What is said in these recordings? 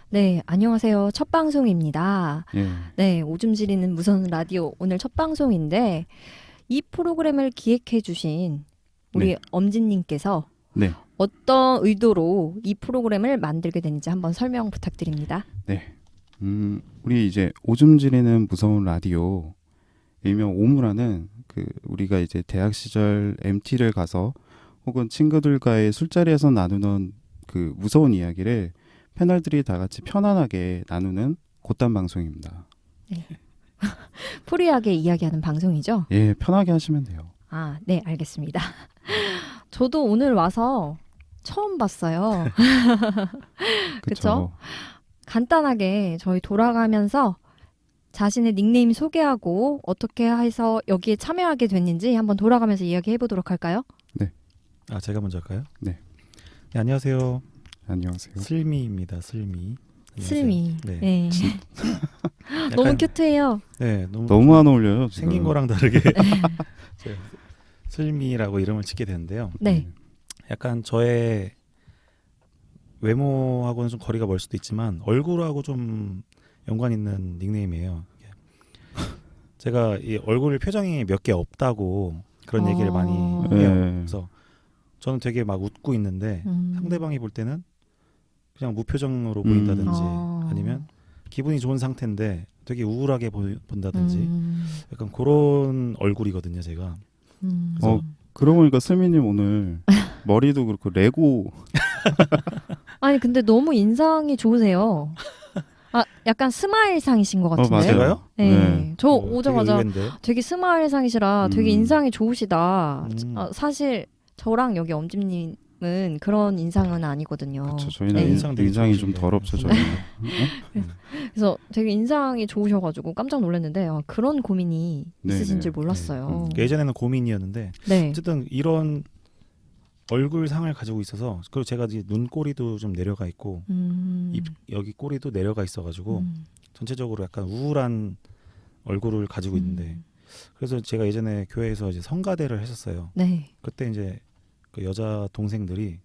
네, 안녕하세요. 첫 방송입니다. 예, 네, 오줌 지리는 무선 라디오 오늘 첫 방송인데 이 프로그램을 기획해 주신 우리 네. 엄진님께서 네, 어떤 의도로 이 프로그램을 만들게 됐는지 한번 설명 부탁드립니다. 네. 우리 이제 오줌 지리는 무서운 라디오, 일명 오무라는 우리가 이제 대학 시절 MT를 가서 혹은 친구들과의 술자리에서 나누는 그 무서운 이야기를 패널들이 다 같이 편안하게 나누는 곧단 방송입니다. 프리하게 이야기하는 방송이죠? 예, 편하게 하시면 돼요. 아, 네, 알겠습니다. 저도 오늘 와서 처음 봤어요. 그쵸? 간단하게 저희 돌아가면서 자신의 닉네임 소개하고 어떻게 해서 여기에 참여하게 됐는지 한번 돌아가면서 이야기해 보도록 할까요? 아, 제가 먼저 할까요? 네. 네, 안녕하세요. 안녕하세요. 슬미입니다. 슬미. 안녕하세요. 슬미. 네. 네. 약간, 너무 큐트해요. 네, 너무 안 어울려요. 지금. 생긴 거랑 다르게 제가 슬미라고 이름을 짓게 됐는데요. 네. 약간 저의 외모하고는 좀 거리가 멀 수도 있지만 얼굴하고 좀 연관 있는 닉네임이에요. 제가 이 얼굴 표정이 몇 개 없다고 그런 얘기를 많이 해요. 네. 그래서 저는 되게 막 웃고 있는데 상대방이 볼 때는 그냥 무표정으로 보인다든지 아니면 기분이 좋은 상태인데 되게 우울하게 본다든지 약간 그런 얼굴이거든요, 제가. 그래서 그러고 보니까 슬미님 오늘 머리도 그렇고 레고 아니 근데 너무 인상이 좋으세요. 아, 약간 스마일 상이신 것 같은데. 맞아요. 제가요? 네. 네. 저 되게 오자마자 의외인데. 되게 스마일 상이시라 되게 음. 인상이 좋으시다. 음. 사실 저랑 여기 엄진님은 그런 인상은 아니거든요. 그렇죠. 저희는 네. 인상 되게 인상이 좀 좋으신데. 더럽죠. 저희는. 그래서 되게 인상이 좋으셔가지고 깜짝 놀랐는데 그런 고민이 네네. 있으신 줄 몰랐어요. 예전에는 고민이었는데 네. 어쨌든 이런 얼굴 상을 가지고 있어서 그리고 제가 이제 눈꼬리도 좀 내려가 있고 입 여기 꼬리도 내려가 있어가지고 전체적으로 약간 우울한 얼굴을 가지고 있는데 그래서 제가 예전에 교회에서 이제 성가대를 했었어요. 네. 그때 이제 그 여자 동생들이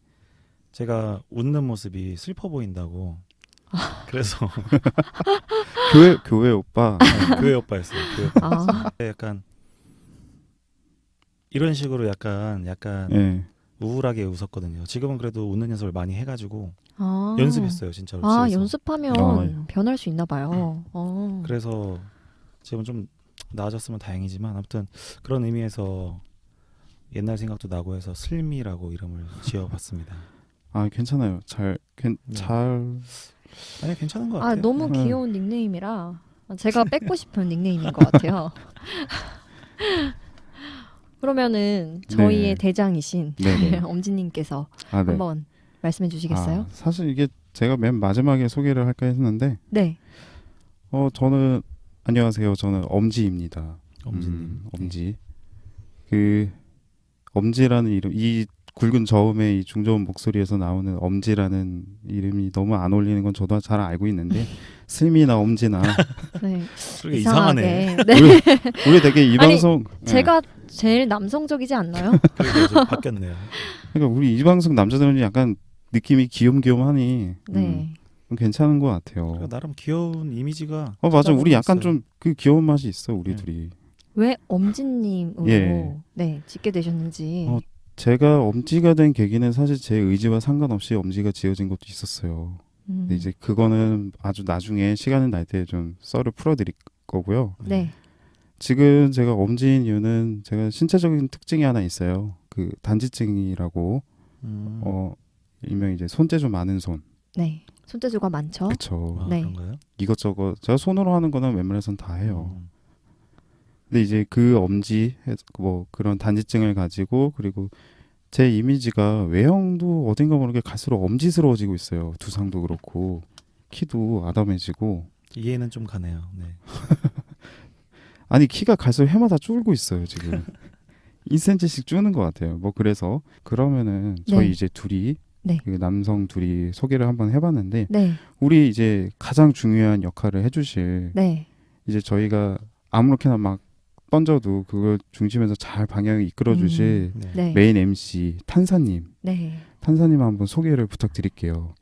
제가 웃는 모습이 슬퍼 보인다고 그래서 교회 오빠. 교회 오빠였어요. 교회 오빠. 아, 약간 이런 식으로 약간 예. 우울하게 웃었거든요. 지금은 그래도 웃는 연습을 많이 해가지고 아. 연습했어요, 진짜로. 아, 집에서. 연습하면 변할 수 있나 봐요. 그래서 지금 좀 나아졌으면 다행이지만 아무튼 그런 의미에서 옛날 생각도 나고 해서 슬미라고 이름을 지어봤습니다. 아, 괜찮아요. 잘 아니 괜찮은 것 아, 같아요. 너무 네. 귀여운 닉네임이라 제가 뺏고 싶은 닉네임인 것 같아요. 그러면은 저희의 네. 대장이신 네네. 엄지님께서 아, 네. 한번 말씀해 주시겠어요? 아, 사실 이게 제가 맨 마지막에 소개를 할까 했는데 네. 저는 안녕하세요. 저는 엄지입니다. 엄지님. 엄지. 그 엄지라는 이름, 이 굵은 저음의 이 중저음 목소리에서 나오는 엄지라는 이름이 너무 안 어울리는 건 저도 잘 알고 있는데 슬미나 엄지나 네. 그러게 이상하네. 네. 우리 되게 이 아니, 방송 제가 제일 남성적이지 않나요? 그러게 이제 바뀌었네요. 그러니까 우리 이 방송 남자들은 약간 느낌이 귀염귀염하니 네. 괜찮은 것 같아요. 그러니까 나름 귀여운 이미지가 맞아. 우리 약간 있어요. 좀 그 귀여운 맛이 있어. 우리 네. 둘이. 왜 엄지님으로 예. 네, 짓게 되셨는지. 제가 엄지가 된 계기는 사실 제 의지와 상관없이 엄지가 지어진 것도 있었어요. 근데 이제 그거는 아주 나중에 시간이 날 때 좀 썰을 풀어드릴 거고요. 네. 지금 제가 엄지인 이유는 제가 신체적인 특징이 하나 있어요. 그 단지증이라고 일명 이제 손재주 많은 손. 네. 손재주가 많죠? 그쵸. 아, 네. 그런가요? 이것저것 제가 손으로 하는 거는 웬만해선 다 해요. 음. 근데 이제 그 엄지 뭐 그런 단지증을 가지고 그리고 제 이미지가 외형도 어딘가 모르게 갈수록 엄지스러워지고 있어요. 두상도 그렇고 키도 아담해지고 이해는 좀 가네요. 네. 아니 키가 갈수록 해마다 줄고 있어요 지금 2cm씩 주는 것 같아요. 뭐 그래서 그러면은 저희 네. 이제 둘이 네. 그 남성 둘이 소개를 한번 해봤는데 네. 우리 이제 가장 중요한 역할을 해주실 네. 이제 저희가 아무렇게나 막 던져도 그걸 중심에서 잘 방향을 이끌어주실 네. 네. 메인 MC 탄사님 네. 탄사님 한번 소개를 부탁드릴게요.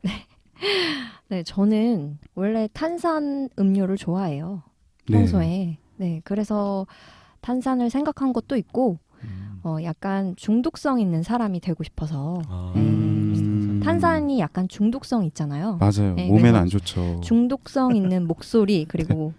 네, 저는 원래 탄산 음료를 좋아해요. 네. 평소에. 네, 그래서 탄산을 생각한 것도 있고, 약간 중독성 있는 사람이 되고 싶어서. 아, 탄산이 약간 중독성 있잖아요. 맞아요. 네, 몸에는 그래서 안 좋죠. 중독성 있는 목소리 그리고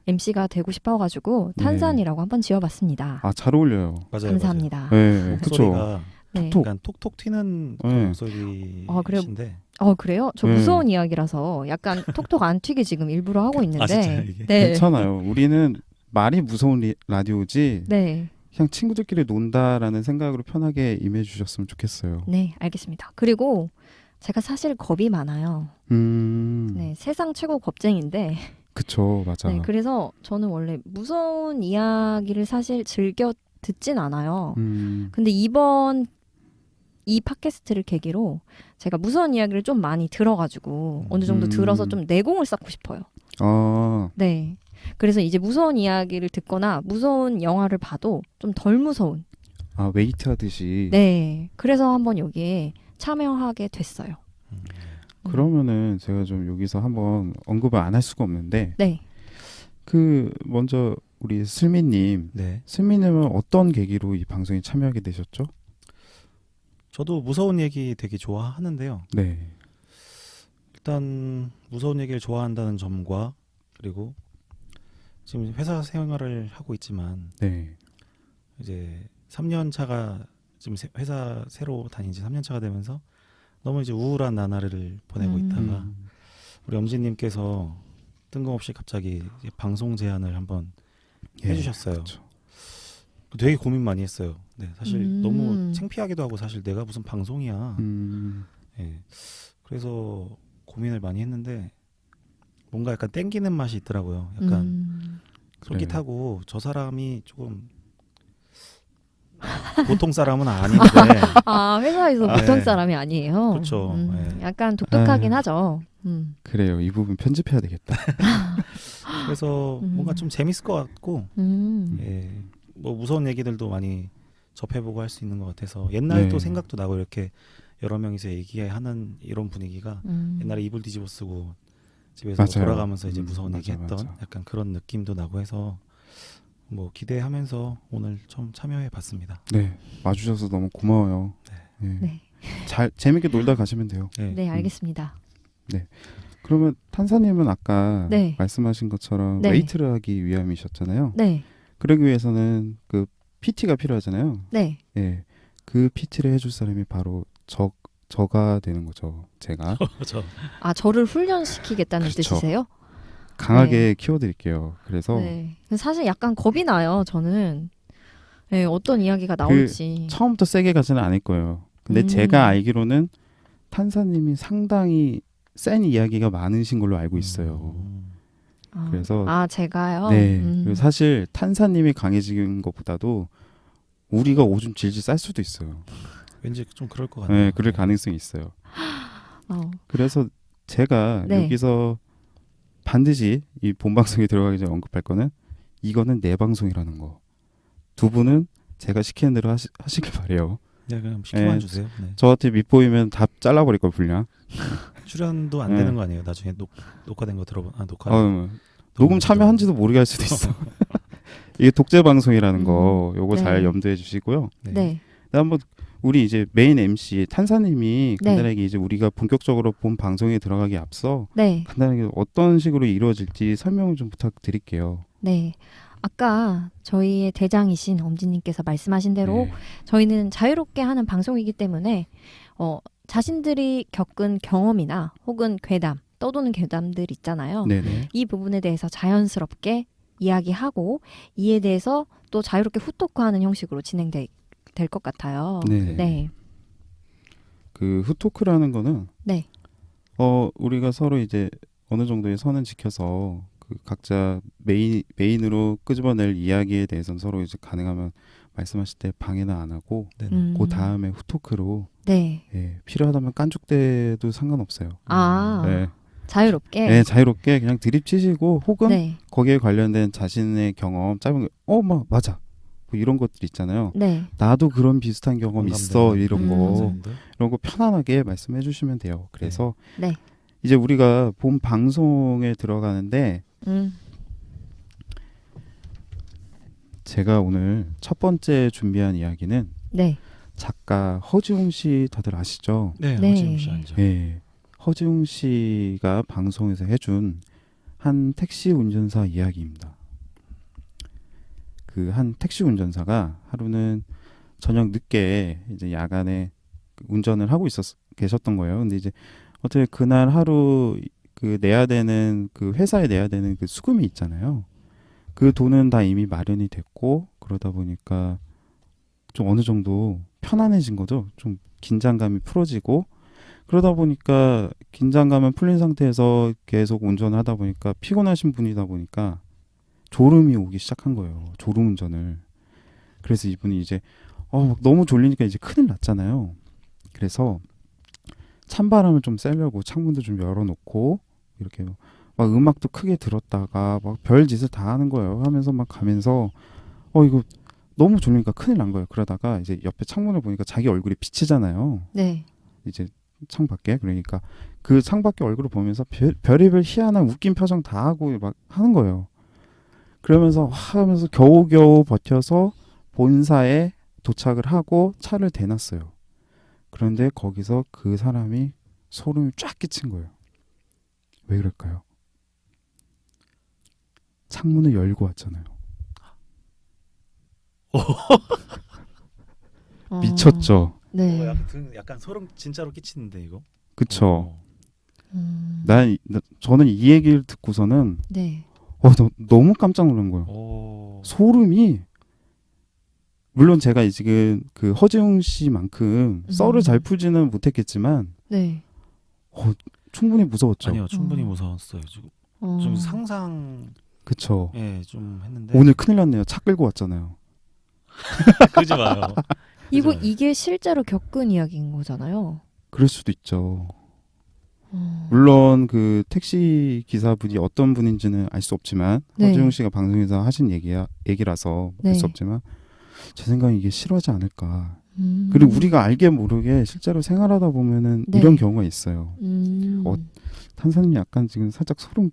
MC가 되고 싶어가지고 탄산이라고 한번 지어봤습니다. 아, 잘 어울려요. 맞아요. 감사합니다. 네, 그렇죠. 목소리가 네. 톡. 약간 톡톡 튀는 네. 그런 목소리신데. 그래요? 저 네. 무서운 이야기라서 약간 톡톡 안 튀게 지금 일부러 하고 있는데. 아, 진짜요, 이게? 네. 괜찮아요. 우리는 말이 무서운 라디오지 네. 그냥 친구들끼리 논다라는 생각으로 편하게 임해 주셨으면 좋겠어요. 네, 알겠습니다. 그리고 제가 사실 겁이 많아요. 네, 세상 최고 겁쟁인데. 그쵸, 맞아. 네, 그래서 저는 원래 무서운 이야기를 사실 즐겨 듣진 않아요. 근데 이번 이 팟캐스트를 계기로 제가 무서운 이야기를 좀 많이 들어가지고 어느 정도 들어서 좀 내공을 쌓고 싶어요. 아, 네. 그래서 이제 무서운 이야기를 듣거나 무서운 영화를 봐도 좀 덜 무서운. 아, 웨이트 하듯이. 네. 그래서 한번 여기에 참여하게 됐어요. 그러면은 제가 좀 여기서 한번 언급을 안 할 수가 없는데 네. 그 먼저 우리 슬미님, 네. 슬미님은 어떤 계기로 이 방송에 참여하게 되셨죠? 저도 무서운 얘기 되게 좋아하는데요. 네. 일단 무서운 얘기를 좋아한다는 점과 그리고 지금 회사 생활을 하고 있지만 네. 이제 3년 차가 지금 회사 새로 다닌 지 3년 차가 되면서 너무 이제 우울한 나날을 보내고 있다가 우리 엄지님께서 뜬금없이 갑자기 이제 방송 제안을 한번 해주셨어요. 그렇죠. 되게 고민 많이 했어요. 네, 사실 너무 창피하기도 하고 사실 내가 무슨 방송이야. 예. 그래서 고민을 많이 했는데 뭔가 약간 땡기는 맛이 있더라고요. 약간 솔깃하고 저 사람이 조금 보통 사람은 아닌데 아, 회사에서 보통 네. 사람이 아니에요. 그렇죠. 네. 약간 독특하긴 아. 하죠. 그래요. 이 부분 편집해야 되겠다. 그래서 뭔가 좀 재밌을 것 같고 예. 뭐 무서운 얘기들도 많이 접해보고 할 수 있는 것 같아서 옛날 또 네. 생각도 나고 이렇게 여러 명이서 얘기하는 이런 분위기가 옛날에 이불 뒤집어 쓰고 집에서 맞아요. 돌아가면서 이제 무서운 맞아, 얘기했던 맞아. 약간 그런 느낌도 나고 해서 뭐 기대하면서 오늘 좀 참여해봤습니다. 네. 와주셔서 너무 고마워요. 네. 네. 잘 재밌게 놀다 가시면 돼요. 네. 네, 알겠습니다. 그러면 탄사님은 아까 네. 말씀하신 것처럼 네. 웨이트를 하기 위함이셨잖아요. 네. 그러기 위해서는 그 PT가 필요하잖아요. 네. 예. 그 PT를 해줄 사람이 바로 저가 되는 거죠. 제가 저 저를 훈련시키겠다는 그렇죠. 뜻이세요? 강하게 키워드릴게요. 그래서 네. 사실 약간 겁이 나요, 저는. 네, 어떤 이야기가 나올지. 처음부터 세게 가지는 않을 거예요. 근데 제가 알기로는 탄사님이 상당히 센 이야기가 많으신 걸로 알고 있어요. 그래서 제가요? 네. 그리고 사실 탄사님이 강해지는 것보다도 우리가 오줌 질질 쌀 수도 있어요. 왠지 좀 그럴 것 같아요. 네, 그럴 가능성이 있어요. 어. 그래서 제가 네. 여기서 반드시 이 본방송에 들어가기 전에 언급할 거는 이거는 내 방송이라는 거. 두 분은 제가 시키는 대로 하시길 바래요. 네, 그냥 시키만 네. 주세요. 네. 저한테 밑보이면 다 잘라버릴 걸 분량. 출연도 안 네. 되는 거 아니에요? 나중에 녹화된 거 들어보. 녹화. 녹음 참여한지도 모르게 할 수도 있어. 이게 독재 방송이라는 거 요거 네. 잘 염두해 주시고요. 네. 한번 우리 이제 메인 MC 탄사님이 네. 간단하게 이제 우리가 본격적으로 본 방송에 들어가기 앞서 네. 간단하게 어떤 식으로 이루어질지 설명을 좀 부탁드릴게요. 네. 아까 저희의 대장이신 엄지님께서 말씀하신 대로 네. 저희는 자유롭게 하는 방송이기 때문에 자신들이 겪은 경험이나 혹은 괴담, 떠도는 괴담들 있잖아요. 네네. 이 부분에 대해서 자연스럽게 이야기하고 이에 대해서 또 자유롭게 후토크하는 형식으로 진행될 것 같아요. 네. 네. 그 후토크라는 거는 네. 우리가 서로 이제 어느 정도의 선을 지켜서 그 각자 메인으로 끄집어낼 이야기에 대해서는 서로 이제 가능하면 말씀하실 때 방해는 안 하고 그 다음에 후토크로 네. 예, 필요하다면 깐죽대도 상관없어요. 네. 자유롭게. 네, 자유롭게 그냥 드립치시고 혹은 네. 거기에 관련된 자신의 경험 짧은 맞아 뭐 이런 것들 있잖아요. 네. 나도 그런 비슷한 경험 있어 이런 거 선생님들. 이런 거 편안하게 말씀해 주시면 돼요. 그래서 네. 이제 우리가 본 방송에 들어가는데 제가 오늘 첫 번째 준비한 이야기는 네. 작가 허지웅 씨 다들 아시죠? 네, 네. 허지웅 씨 알죠. 네. 허지웅 씨가 방송에서 해준 한 택시 운전사 이야기입니다. 그 한 택시 운전사가 하루는 저녁 늦게 이제 야간에 운전을 하고 계셨던 거예요. 근데 이제 어떻게 그날 하루 그 내야 되는 그 회사에 내야 되는 그 수금이 있잖아요. 그 돈은 다 이미 마련이 됐고 그러다 보니까 좀 어느 정도 편안해진 거죠. 좀 긴장감이 풀어지고 그러다 보니까 긴장감은 풀린 상태에서 계속 운전을 하다 보니까 피곤하신 분이다 보니까 졸음이 오기 시작한 거예요. 졸음 운전을. 그래서 이분이 이제 너무 졸리니까 이제 큰일 났잖아요. 그래서 찬바람을 좀 쐬려고 창문도 좀 열어놓고 이렇게 막 음악도 크게 들었다가 막 별짓을 다 하는 거예요. 하면서 막 가면서 이거 너무 졸리니까 큰일 난 거예요. 그러다가 이제 옆에 창문을 보니까 자기 얼굴이 비치잖아요. 네. 이제 창밖에. 그러니까 그 창밖에 얼굴을 보면서 별의별 희한한 웃긴 표정 다 하고 막 하는 거예요. 그러면서 하면서 겨우겨우 버텨서 본사에 도착을 하고 차를 대놨어요. 그런데 거기서 그 사람이 소름이 쫙 끼친 거예요. 왜 그럴까요? 창문을 열고 왔잖아요. 미쳤죠. 네. 약간 소름 진짜로 끼치는데 이거. 그쵸. 저는 이 얘기를 듣고서는 네. 너무 깜짝 놀란 거예요. 소름이 물론 제가 지금 그 허지웅 씨만큼 썰을 잘 풀지는 못했겠지만 네. 충분히 무서웠죠. 아니요, 충분히 무서웠어요. 지금 좀 상상. 그쵸. 예, 좀 했는데. 오늘 큰일 났네요. 차 끌고 왔잖아요. 그러지 마요. 이게 실제로 겪은 이야기인 거잖아요. 그럴 수도 있죠. 물론 그 택시 기사분이 어떤 분인지는 알 수 없지만 네. 허지웅 씨가 방송에서 하신 얘기라서 네. 알 수 없지만 제 생각엔 이게 실화지 않을까. 그리고 우리가 알게 모르게 실제로 생활하다 보면은 네. 이런 경우가 있어요. 탄사님 약간 지금 살짝 소름.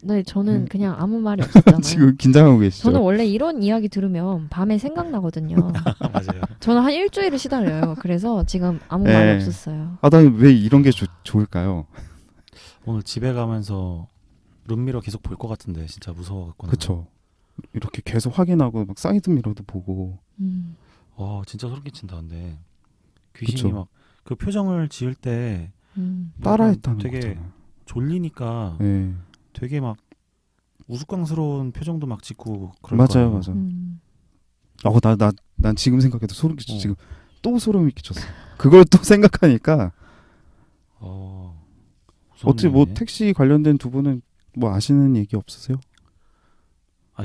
네, 저는 그냥 아무 말이 없었잖아요. 지금 긴장하고 계시죠? 저는 원래 이런 이야기 들으면 밤에 생각나거든요. 맞아요. 저는 한 일주일을 시달려요. 그래서 지금 아무 말이 없었어요. 나 왜 이런 게 좋을까요? 오늘 집에 가면서 룸미러 계속 볼 것 같은데 진짜 무서워갖고. 그쵸. 이렇게 계속 확인하고 막 사이드 미러도 보고. 진짜 소름 끼친다. 근데 귀신이 그쵸. 막 그 표정을 지을 때 따라했다는 되게 거잖아요. 졸리니까 네. 되게 막 우스꽝스러운 표정도 막 짓고 그럴 맞아요, 거예요. 맞아요. 난 지금 생각해도 소름 끼쳐. 지금 또 소름이 끼쳤어. 그걸 또 생각하니까. 어떻게 뭐 택시 관련된 두 분은 뭐 아시는 얘기 없으세요?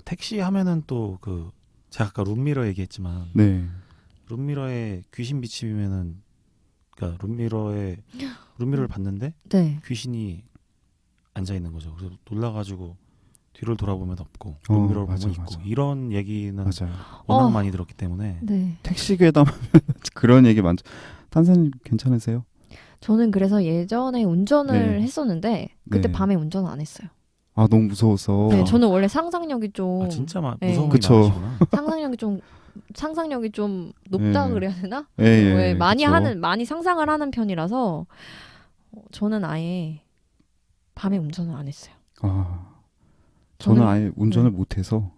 택시 하면은 또 그 제가 아까 룸미러 얘기했지만 네. 룸미러에 귀신 비치면은 그러니까 룸미러를 봤는데 네. 귀신이 앉아 있는 거죠. 그래서 놀라가지고 뒤를 돌아보면 없고 룸미러를 보면 있고 맞아. 이런 얘기는 맞아요. 워낙 많이 들었기 때문에. 네. 택시 괴담하면 그런 얘기 많죠. 탄사님 괜찮으세요? 저는 그래서 예전에 운전을 네. 했었는데 그때 네. 밤에 운전을 안 했어요. 너무 무서워서. 네, 저는 원래 상상력이 좀 진짜 네. 무서움이 그쵸. 많으시구나. 상상력이 좀 높다 네. 그래야 되나? 예, 왜 많이 그쵸. 많이 상상을 하는 편이라서 저는 아예 밤에 운전을 안 했어요. 저는 아예 운전을 못해서.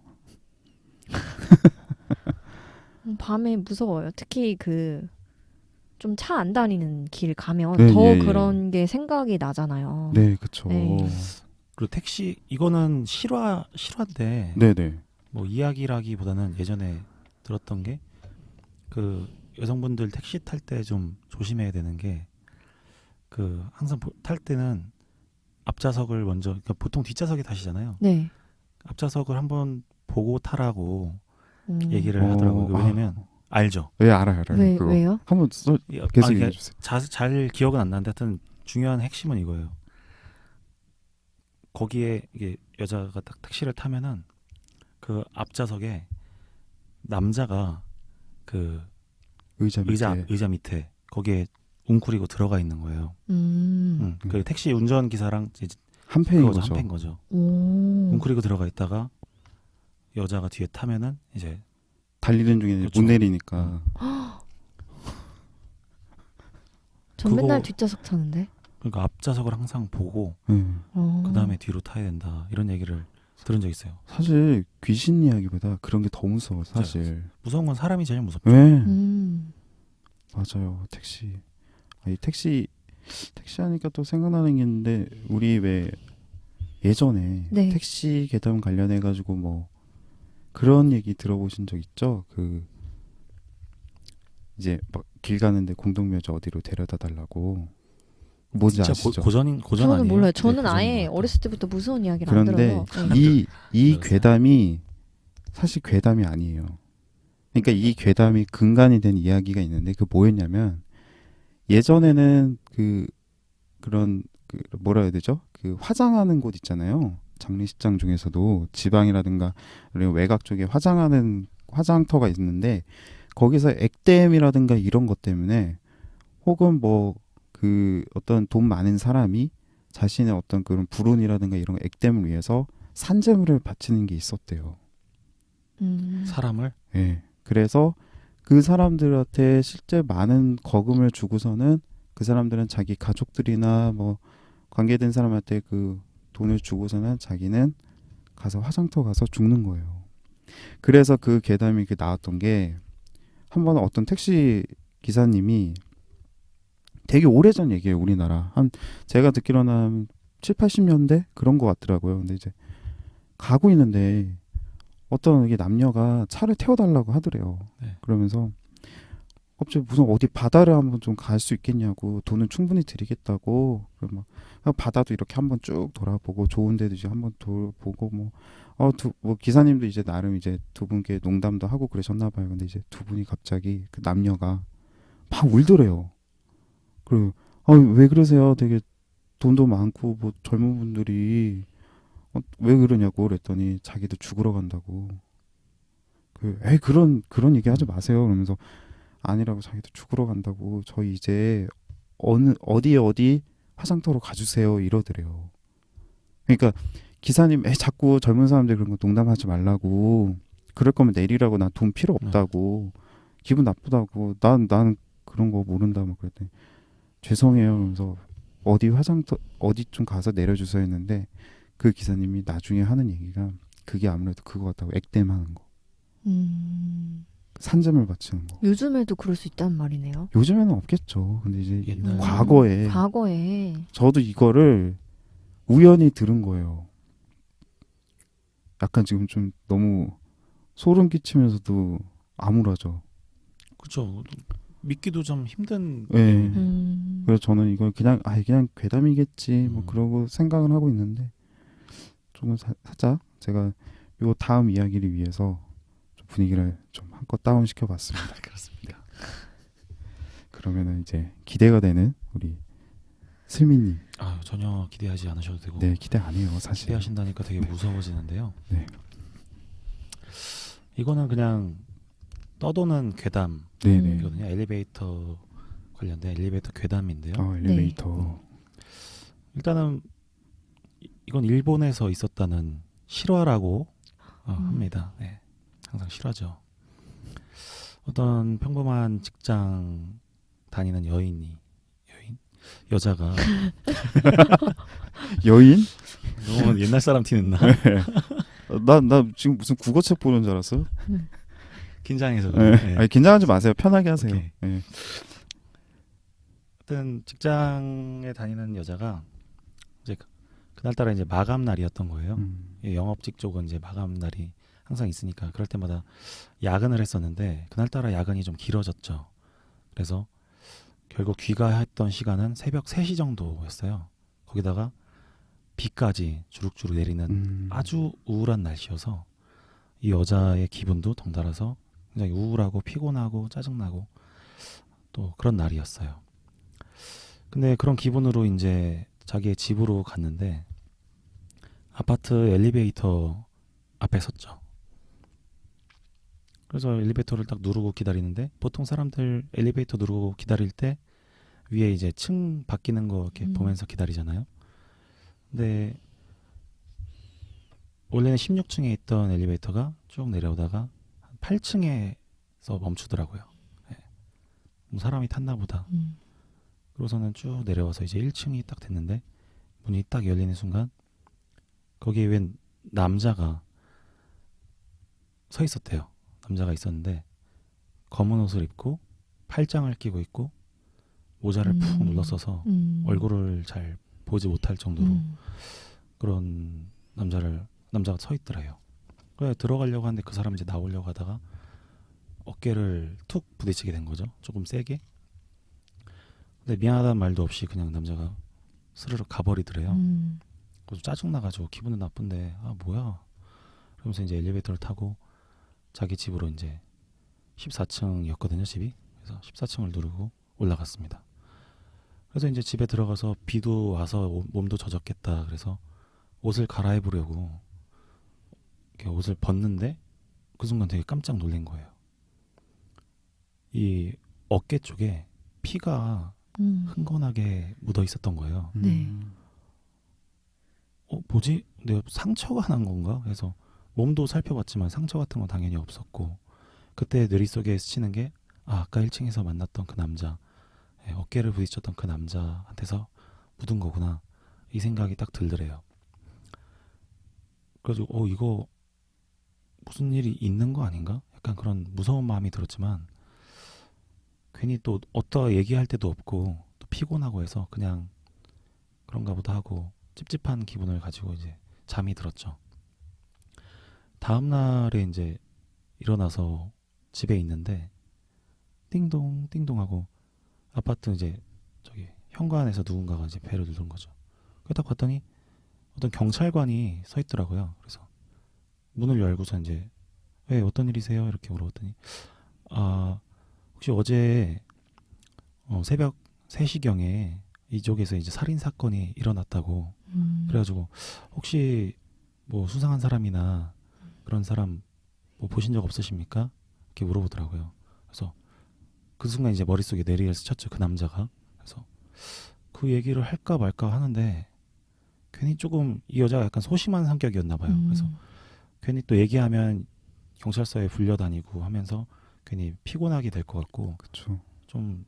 밤에 무서워요. 특히 그 좀 차 안 다니는 길 가면 네, 더 예, 예. 그런 게 생각이 나잖아요. 네, 그쵸. 네. 그리고 택시 이거는 실화인데 네네. 뭐 이야기라기보다는 예전에 들었던 게 그 여성분들 택시 탈 때 좀 조심해야 되는 게 그 항상 탈 때는 앞좌석을 먼저 그러니까 보통 뒷좌석에 타시잖아요. 네. 앞좌석을 한번 보고 타라고 얘기를 어, 하더라고요. 왜냐면 알죠. 네, 알아요. 그거. 왜요? 한번 계속 얘기해 주세요. 잘 기억은 안 나는데 하여튼 중요한 핵심은 이거예요. 거기에 이게 여자가 딱 택시를 타면은 그 앞좌석에 남자가 그 의자 밑에 의자 밑에 거기에 웅크리고 들어가 있는 거예요. 그 택시 운전 기사랑 이제 한 패인 그거죠, 거죠. 한 패인 거죠. 오. 웅크리고 들어가 있다가 여자가 뒤에 타면은 이제 달리는 중에 그렇죠. 못 내리니까. 전 그거- 맨날 뒷좌석 타는데. 그러니까 앞좌석을 항상 보고 어. 그 다음에 뒤로 타야 된다 이런 얘기를 들은 적 있어요. 사실 귀신 이야기보다 그런 게 더 무서워 사실. 무서운 건 사람이 제일 무섭죠. 네. 음. 맞아요. 택시 하니까 또 생각나는 게 있는데 우리 왜 예전에 네. 택시 계단 관련해 가지고 뭐 그런 얘기 들어보신 적 있죠? 그 이제 막 길 가는데 공동묘지 어디로 데려다 달라고. 뭔지 진짜 아시죠? 고전 저는 아니에요? 몰라요. 네, 저는 고전인 아예 것 같아요. 어렸을 때부터 무서운 이야기를 안 그런데 들어서. 네. 이 들었어요. 괴담이 사실 괴담이 아니에요. 그러니까 이 괴담이 근간이 된 이야기가 있는데 그 뭐였냐면 예전에는 그런 뭐라 해야 되죠? 그 화장하는 곳 있잖아요. 장례식장 중에서도 지방이라든가 그리고 외곽 쪽에 화장하는 화장터가 있는데 거기서 액땜이라든가 이런 것 때문에 혹은 뭐 그 어떤 돈 많은 사람이 자신의 어떤 그런 불운이라든가 이런 액땜을 위해서 산재물을 바치는 게 있었대요. 사람을 예. 그래서 그 사람들한테 실제 많은 거금을 주고서는 그 사람들은 자기 가족들이나 뭐 관계된 사람한테 그 돈을 주고서는 자기는 가서 화장터 가서 죽는 거예요. 그래서 그 괴담이 나왔던 게 한 번 어떤 택시 기사님이 되게 오래전 얘기예요. 우리나라 한 제가 듣기로는 한 7, 80년대 그런 것 같더라고요. 근데 이제 가고 있는데 어떤 이게 남녀가 차를 태워달라고 하더래요. 네. 그러면서 갑자기 무슨 어디 바다를 한번 좀 갈 수 있겠냐고 돈은 충분히 드리겠다고 그러면 바다도 이렇게 한번 쭉 돌아보고 좋은 데도 이제 한번 돌보고 뭐 기사님도 이제 나름 이제 두 분께 농담도 하고 그러셨나 봐요. 근데 이제 두 분이 갑자기 그 남녀가 막 울더래요. 그리고 왜 그러세요? 되게 돈도 많고 뭐 젊은 분들이 왜 그러냐고 그랬더니 자기도 죽으러 간다고. 그런 얘기 하지 마세요. 그러면서 아니라고 자기도 죽으러 간다고. 저희 이제 어디 화장터로 가주세요 이러더래요. 그러니까 기사님 자꾸 젊은 사람들 그런 거 농담하지 말라고. 그럴 거면 내리라고. 난 돈 필요 없다고. 기분 나쁘다고. 난 그런 거 모른다 뭐 그랬더니 죄송해요. 그러면서 화장터 어디 좀 가서 내려주세요 했는데 그 기사님이 나중에 하는 얘기가 그게 아무래도 그거 같다고. 액땜하는 거. 산재물 바치는 거. 요즘에도 그럴 수 있다는 말이네요. 요즘에는 없겠죠. 근데 이제 옛날에. 과거에 저도 이거를 우연히 들은 거예요. 약간 지금 좀 너무 소름 끼치면서도 암울하죠. 그렇죠. 믿기도 좀 힘든. 네. 음. 그래서 저는 이걸 그냥 괴담이겠지 뭐 그러고 생각을 하고 있는데 조금 살짝 제가 요 다음 이야기를 위해서 좀 분위기를 좀 한껏 다운 시켜봤습니다. 그렇습니다. 그러면은 이제 기대가 되는 우리 슬미님. 전혀 기대하지 않으셔도 되고. 네, 기대 안 해요 사실. 기대하신다니까 되게 무서워지는데요. 네. 이거는 그냥 떠도는 네네. 괴담이거든요. 엘리베이터 관련된 엘리베이터 괴담인데요. 엘리베이터. 일단은 이건 일본에서 있었다는 실화라고 합니다. 네. 항상 실화죠. 어떤 평범한 직장 다니는 여자가 여인? 너무 옛날 사람 티는 나. 나 지금 무슨 국어책 보는 줄 알았어요. 긴장해서. 네. 아니, 긴장하지 마세요. 편하게 하세요. 오케이. 네. 어떤 직장에 다니는 여자가 이제 그날따라 이제 마감 날이었던 거예요. 영업직 쪽은 이제 마감 날이 항상 있으니까 그럴 때마다 야근을 했었는데 그날따라 야근이 좀 길어졌죠. 그래서 결국 귀가했던 시간은 새벽 3시 정도였어요. 거기다가 비까지 주룩주룩 내리는 아주 우울한 날씨여서 이 여자의 기분도 덩달아서 굉장히 우울하고 피곤하고 짜증나고 또 그런 날이었어요. 근데 그런 기분으로 이제 자기의 집으로 갔는데 아파트 엘리베이터 앞에 섰죠. 그래서 엘리베이터를 딱 누르고 기다리는데 보통 사람들 엘리베이터 누르고 기다릴 때 위에 이제 층 바뀌는 거 이렇게 보면서 기다리잖아요. 근데 원래는 16층에 있던 엘리베이터가 쭉 내려오다가 8층에서 멈추더라고요. 네. 뭐 사람이 탔나 보다. 그러고서는 쭉 내려와서 이제 1층이 딱 됐는데 문이 딱 열리는 순간 거기에 웬 남자가 서 있었대요. 남자가 있었는데 검은 옷을 입고 팔짱을 끼고 있고 모자를 푹 눌렀어서 얼굴을 잘 보지 못할 정도로 그런 남자가 서 있더래요. 그래 들어가려고 하는데 그 사람 이제 나오려고 하다가 어깨를 툭 부딪히게 된 거죠. 조금 세게. 근데 미안하다는 말도 없이 그냥 남자가 스르륵 가버리더래요. 그래서 짜증나가지고 기분은 나쁜데 아 뭐야. 그러면서 이제 엘리베이터를 타고 자기 집으로 이제 14층이었거든요 집이. 그래서 14층을 누르고 올라갔습니다. 그래서 이제 집에 들어가서 비도 와서 몸도 젖었겠다. 그래서 옷을 갈아입으려고 이렇게 옷을 벗는데 그 순간 되게 깜짝 놀란 거예요. 이 어깨 쪽에 피가 흥건하게 묻어 있었던 거예요. 네. 뭐지? 내가 상처가 난 건가? 그래서 몸도 살펴봤지만 상처 같은 건 당연히 없었고 그때 뇌릿속에 스치는 게 아까 1층에서 만났던 그 남자 어깨를 부딪혔던 그 남자한테서 묻은 거구나 이 생각이 딱 들더래요. 그래가지고 이거 무슨 일이 있는 거 아닌가? 약간 그런 무서운 마음이 들었지만 괜히 또 어떠 얘기할 때도 없고 또 피곤하고 해서 그냥 그런가 보다 하고 찝찝한 기분을 가지고 이제 잠이 들었죠. 다음 날에 이제 일어나서 집에 있는데 띵동 띵동 하고 아파트 이제 저기 현관에서 누군가가 이제 벨을 누른 거죠. 그러다 봤더니 어떤 경찰관이 서 있더라고요. 그래서 문을 열고서 이제 왜 어떤 일이세요? 이렇게 물어봤더니 혹시 어제 새벽 3시경에 이쪽에서 이제 살인 사건이 일어났다고 그래가지고 혹시 뭐 수상한 사람이나 그런 사람 뭐 보신 적 없으십니까? 이렇게 물어보더라고요. 그래서 그 순간 이제 머릿속에 내리를 스쳤죠. 그 남자가. 그래서 그 얘기를 할까 말까 하는데 괜히 조금 이 여자가 약간 소심한 성격이었나 봐요. 그래서 괜히 또 얘기하면 경찰서에 불려다니고 하면서 괜히 피곤하게 될 것 같고 그쵸. 좀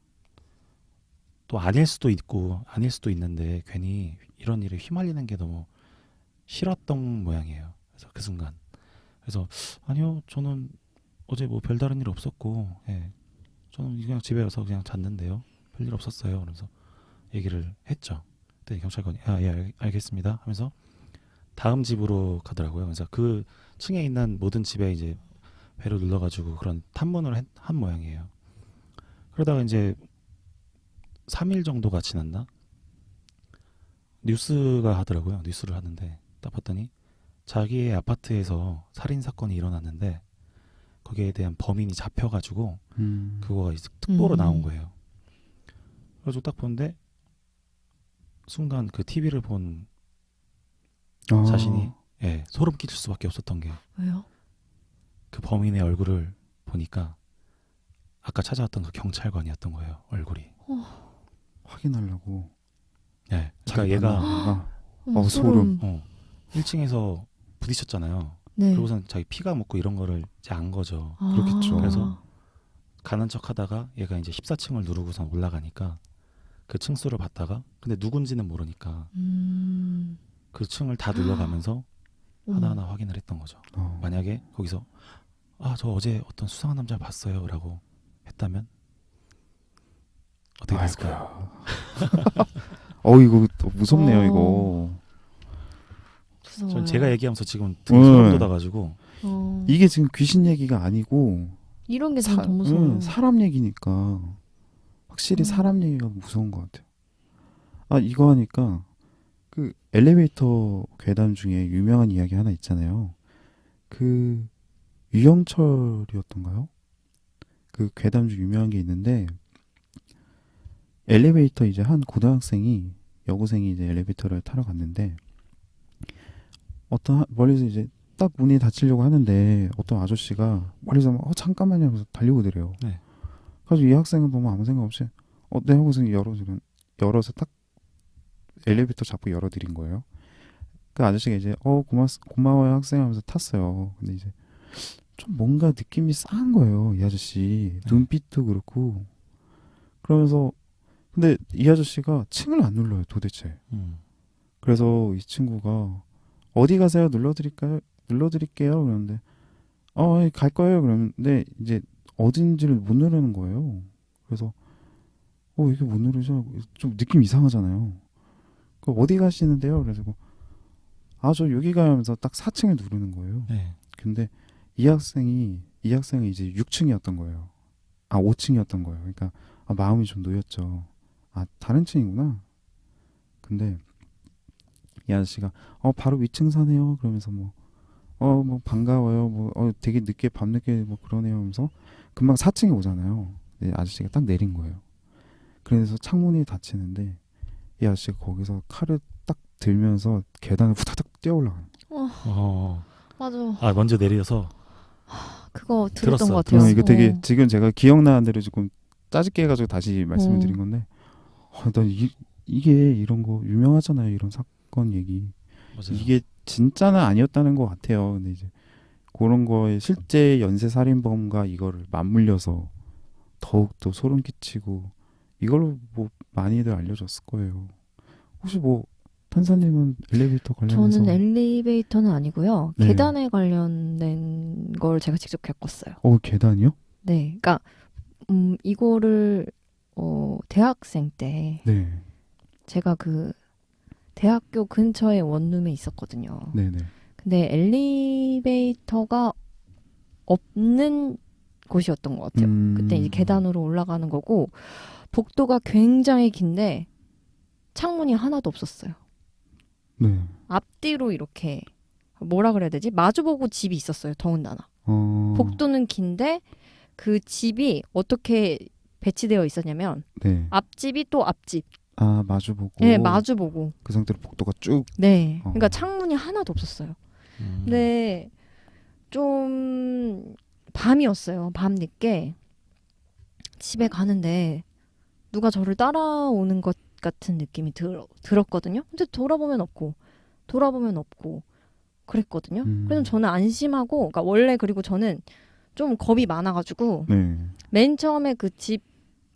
또 아닐 수도 있고 아닐 수도 있는데 괜히 이런 일에 휘말리는 게 너무 싫었던 모양이에요. 그래서 그 순간 그래서 아니요 저는 어제 뭐 별다른 일 없었고 저는 그냥 집에 와서 그냥 잤는데요 별일 없었어요. 그래서 얘기를 했죠. 그때 경찰관이 예 알겠습니다 하면서 다음 집으로 가더라고요. 그래서 그 층에 있는 모든 집에 이제 배를 눌러가지고 그런 탐문을 한 모양이에요. 그러다가 이제 3일 정도가 지났나? 뉴스가 하더라고요. 뉴스를 하는데 딱 봤더니 자기의 아파트에서 살인 사건이 일어났는데 거기에 대한 범인이 잡혀가지고 그거가 이제 특보로 나온 거예요. 그래서 딱 보는데 순간 그 TV를 본 자신이 소름 끼칠 수밖에 없었던 게 왜요? 그 범인의 얼굴을 보니까 아까 찾아왔던 그 경찰관이었던 거예요. 얼굴이. 확인하려고. 네. 그러니까 얘가 소름. 1층에서 부딪혔잖아요. 네. 그러고선 자기 피가 묻고 이런 거를 이제 안 거죠. 그렇겠죠. 그래서 가는 척 하다가 얘가 이제 14층을 누르고선 올라가니까 그 층수를 봤다가 근데 누군지는 모르니까 그 층을 다 눌러가면서 하나하나 확인을 했던 거죠. 만약에 거기서 저 어제 어떤 수상한 남자 봤어요 라고 했다면 어떻게 됐을까요? 이거 또 무섭네요. 이거 전 제가 얘기하면서 지금 등이 소름 돋아가지고 이게 지금 귀신 얘기가 아니고 이런 게 더 무서워요. 사람 얘기니까 확실히 사람 얘기가 무서운 것 같아요. 이거 하니까 그 엘리베이터 괴담 중에 유명한 이야기 하나 있잖아요. 그 유영철이었던가요? 그 괴담 중 유명한 게 있는데 엘리베이터 이제 한 여고생이 이제 엘리베이터를 타러 갔는데 멀리서 이제 딱 문이 닫히려고 하는데 어떤 아저씨가 멀리서 잠깐만요 하면서 달려오더래요. 네. 그래서 이 학생은 너무 아무 생각 없이 네 하고서 열어서 딱 엘리베이터 잡고 열어드린 거예요. 그 아저씨가 이제 고마워요 학생 하면서 탔어요. 근데 이제 좀 뭔가 느낌이 싸한 거예요. 이 아저씨 눈빛도 그렇고 그러면서 근데 이 아저씨가 층을 안 눌러요 도대체. 그래서 이 친구가 어디 가세요? 눌러드릴게요. 그러는데 갈 거예요. 그러는데 이제 어딘지를 못 누르는 거예요. 그래서 이게 못 누르죠? 좀 느낌 이상하잖아요. 어디 가시는데요? 그래서 저 여기 가요 하면서 딱 4층을 누르는 거예요. 네. 근데 이 학생이 이제 6층이었던 거예요. 5층이었던 거예요. 그러니까 마음이 좀 놓였죠. 다른 층이구나. 근데 이 아저씨가 바로 위층 사네요. 그러면서 뭐 반가워요. 되게 늦게 밤늦게 뭐 그러네요 하면서 금방 4층에 오잖아요. 근데 아저씨가 딱 내린 거예요. 그래서 창문이 닫히는데 이 아저씨가 거기서 칼을 딱 들면서 계단을 후다닥 뛰어 올라가는 거예요. 맞아. 먼저 내려서 그거 들었던 들었어. 것 같아요. 이거 되게 지금 제가 기억나는 대로 조금 짜집게 해가지고 다시 말씀을 드린 건데 난 이게 이런 거 유명하잖아요. 이런 사건 얘기. 맞아요. 이게 진짜는 아니었다는 것 같아요. 근데 이제 그런 거에 실제 연쇄살인범과 이거를 맞물려서 더욱더 소름 끼치고 이걸로 뭐 많이들 알려졌을 거예요. 혹시 판사님은 엘리베이터 관련해서 저는 엘리베이터는 아니고요. 네. 계단에 관련된 걸 제가 직접 겪었어요. 계단이요? 네, 그러니까 이거를 대학생 때 네. 제가 그 대학교 근처에 원룸에 있었거든요. 네네. 근데 엘리베이터가 없는 곳이었던 것 같아요. 그때 이제 계단으로 올라가는 거고 복도가 굉장히 긴데 창문이 하나도 없었어요. 네. 앞뒤로 이렇게 뭐라 그래야 되지? 마주보고 집이 있었어요. 더군다나. 복도는 긴데 그 집이 어떻게 배치되어 있었냐면 네. 앞집이 또 앞집. 마주보고. 네, 마주보고. 그 상태로 복도가 쭉. 네. 그러니까 창문이 하나도 없었어요. 음. 근데 좀 밤이었어요. 밤 늦게 집에 가는데 누가 저를 따라오는 것 같은 느낌이 들었거든요. 근데 돌아보면 없고 그랬거든요. 그래서 저는 안심하고 그러니까 원래 그리고 저는 좀 겁이 많아가지고 네. 맨 처음에 그 집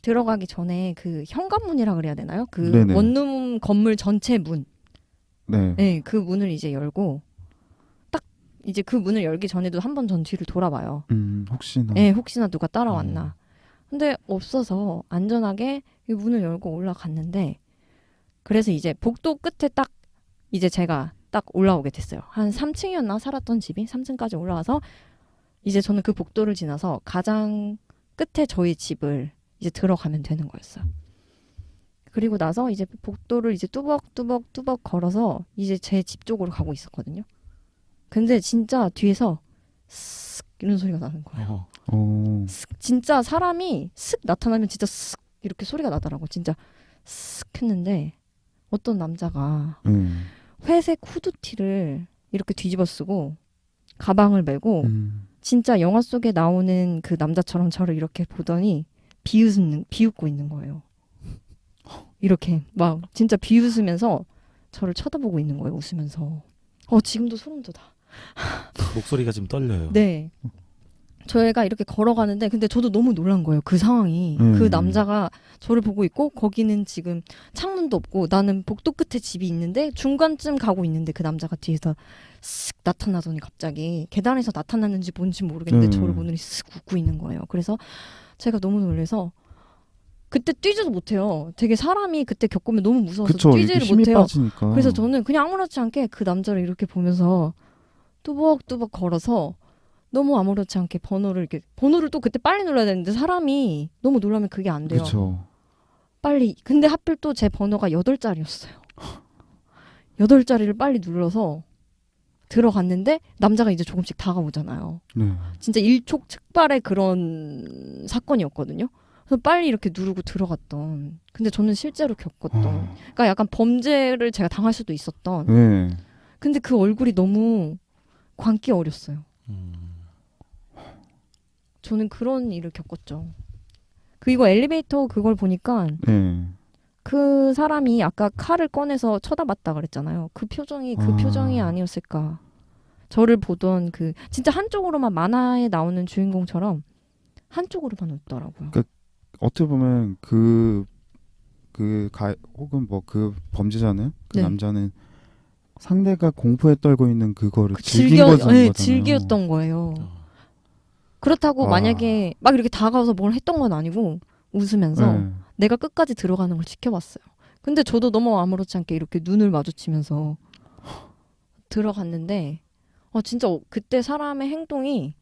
들어가기 전에 그 현관문이라 그래야 되나요? 그 네네. 원룸 건물 전체 문. 네. 네, 그 문을 이제 열고 딱 이제 그 문을 열기 전에도 한 번 전 뒤를 돌아봐요. 혹시나. 네, 혹시나 누가 따라왔나. 근데 없어서 안전하게 이 문을 열고 올라갔는데 그래서 이제 복도 끝에 딱 이제 제가 딱 올라오게 됐어요. 한 3층이었나 살았던 집이 3층까지 올라와서 이제 저는 그 복도를 지나서 가장 끝에 저희 집을 이제 들어가면 되는 거였어요. 그리고 나서 이제 복도를 이제 뚜벅뚜벅 걸어서 이제 제 집 쪽으로 가고 있었거든요. 근데 진짜 뒤에서 쓱 이런 소리가 나는 거예요. 쓱, 진짜 사람이 쓱 나타나면 진짜 쓱 이렇게 소리가 나더라고. 진짜 쓱 했는데 어떤 남자가 회색 후드티를 이렇게 뒤집어 쓰고 가방을 메고 진짜 영화 속에 나오는 그 남자처럼 저를 이렇게 보더니 비웃고 있는 거예요. 이렇게 막 진짜 비웃으면서 저를 쳐다보고 있는 거예요. 웃으면서. 지금도 소름 돋아. 목소리가 지금 떨려요. 네. 저희가 이렇게 걸어가는데 근데 저도 너무 놀란 거예요. 그 상황이. 그 남자가 저를 보고 있고 거기는 지금 창문도 없고 나는 복도 끝에 집이 있는데 중간쯤 가고 있는데 그 남자가 뒤에서 쓱 나타나더니 갑자기 계단에서 나타났는지 뭔지 모르겠는데 저를 보더니 쓱 웃고 있는 거예요. 그래서 제가 너무 놀라서 그때 뛰지도 못해요. 되게 사람이 그때 겪으면 너무 무서워서 그쵸, 뛰지를 힘이 못해요. 빠지니까. 그래서 저는 그냥 아무렇지 않게 그 남자를 이렇게 보면서 뚜벅뚜벅 걸어서 너무 아무렇지 않게 번호를 또 그때 빨리 눌러야 되는데 사람이 너무 놀라면 그게 안 돼요. 그쵸. 빨리. 근데 하필 또 제 번호가 8자리였어요. 8자리를 빨리 눌러서 들어갔는데 남자가 이제 조금씩 다가오잖아요. 네. 진짜 일촉즉발의 그런 사건이었거든요. 그래서 빨리 이렇게 누르고 들어갔던. 근데 저는 실제로 겪었던. 그러니까 약간 범죄를 제가 당할 수도 있었던. 네. 근데 그 얼굴이 너무 광기 어렸어요. 저는 그런 일을 겪었죠. 그리고 엘리베이터 그걸 보니까 네. 그 사람이 아까 칼을 꺼내서 쳐다봤다 그랬잖아요. 그 표정이 그 표정이 아니었을까. 저를 보던 그 진짜 한쪽으로만 만화에 나오는 주인공처럼 한쪽으로만 웃더라고요. 어떻게 보면 혹은 뭐 그 범죄자는 그 네. 남자는 상대가 공포에 떨고 있는 그거를 즐긴 거잖아요. 즐겼던 거예요. 그렇다고 와. 만약에 막 이렇게 다가와서 뭘 했던 건 아니고 웃으면서 네. 내가 끝까지 들어가는 걸 지켜봤어요. 근데 저도 너무 아무렇지 않게 이렇게 눈을 마주치면서 들어갔는데 진짜 그때 사람의 행동이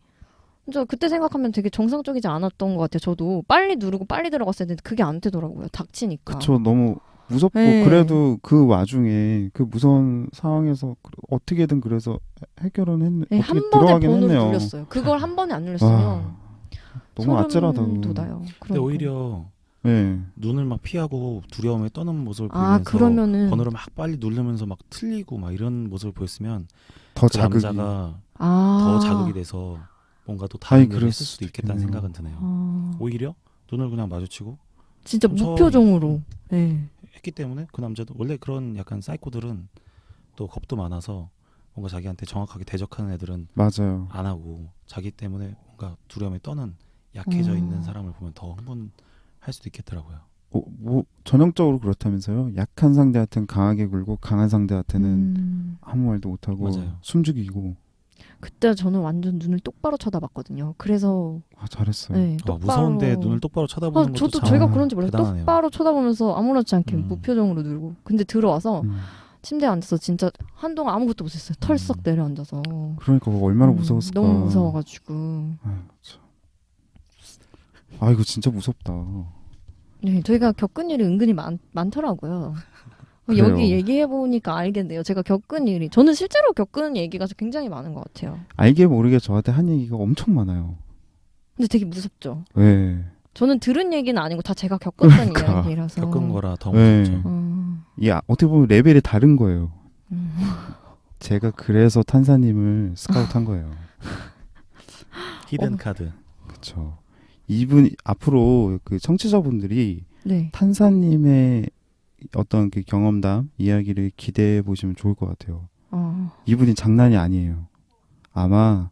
진짜 그때 생각하면 되게 정상적이지 않았던 것 같아요. 저도 빨리 누르고 빨리 들어갔어야 되는데 그게 안 되더라고요. 닥치니까. 그쵸. 너무 무섭고 네. 그래도 그 와중에 그 무서운 상황에서 어떻게든 그래서 해결은 네, 어떻게 한 번에 들어가긴 번호를 했네요. 눌렸어요. 그걸 한 번에 안 눌렸으면 와, 너무 아찔하다. 소름 돋아요. 근데 그러니까. 오히려 네. 눈을 막 피하고 두려움에 떠는 모습을 보이면서 그러면은 번호를 막 빨리 누르면서 막 틀리고 막 이런 모습을 보였으면 더 그 자극이. 남자가 더 자극이 돼서 뭔가 또 다른 일을 했을 수도 있겠다는 생각은 드네요. 오히려 눈을 그냥 마주치고 진짜 천천히 무표정으로 네. 했기 때문에 그 남자도 원래 그런 약간 사이코들은 또 겁도 많아서 뭔가 자기한테 정확하게 대적하는 애들은 맞아요. 안 하고 자기 때문에 뭔가 두려움에 떠는 약해져 있는 사람을 보면 더 흥분할 수도 있겠더라고요. 뭐 전형적으로 그렇다면서요. 약한 상대한테는 강하게 굴고 강한 상대한테는 아무 말도 못하고 맞아요. 숨죽이고. 그때 저는 완전 눈을 똑바로 쳐다봤거든요. 그래서 잘했어요. 네, 똑바로 무서운데 눈을 똑바로 쳐다보는 것도 저도 참 제가 그런지 몰라요. 대단하네요. 똑바로 쳐다보면서 아무렇지 않게 무표정으로 누르고 근데 들어와서 침대에 앉아서 진짜 한동안 아무것도 못했어요. 털썩 내려앉아서. 그러니까 얼마나 무서웠을까. 너무 무서워가지고. 이거 진짜 무섭다. 네, 저희가 겪은 일이 은근히 많더라고요. 그래요. 여기 얘기해보니까 알겠네요. 제가 겪은 일이. 저는 실제로 겪은 얘기가 굉장히 많은 것 같아요. 알게 모르게 저한테 한 얘기가 엄청 많아요. 근데 되게 무섭죠. 네. 저는 들은 얘기는 아니고 다 제가 겪었던 그러니까. 이야기라서. 겪은 거라 더 네. 무섭죠. 어떻게 보면 레벨이 다른 거예요. 제가 그래서 탄사님을 스카우트한 거예요. 히든 카드. 그렇죠. 이분 앞으로 그 청취자분들이 네. 탄사님의 어떤 그 경험담 이야기를 기대해 보시면 좋을 것 같아요. 이분이 장난이 아니에요. 아마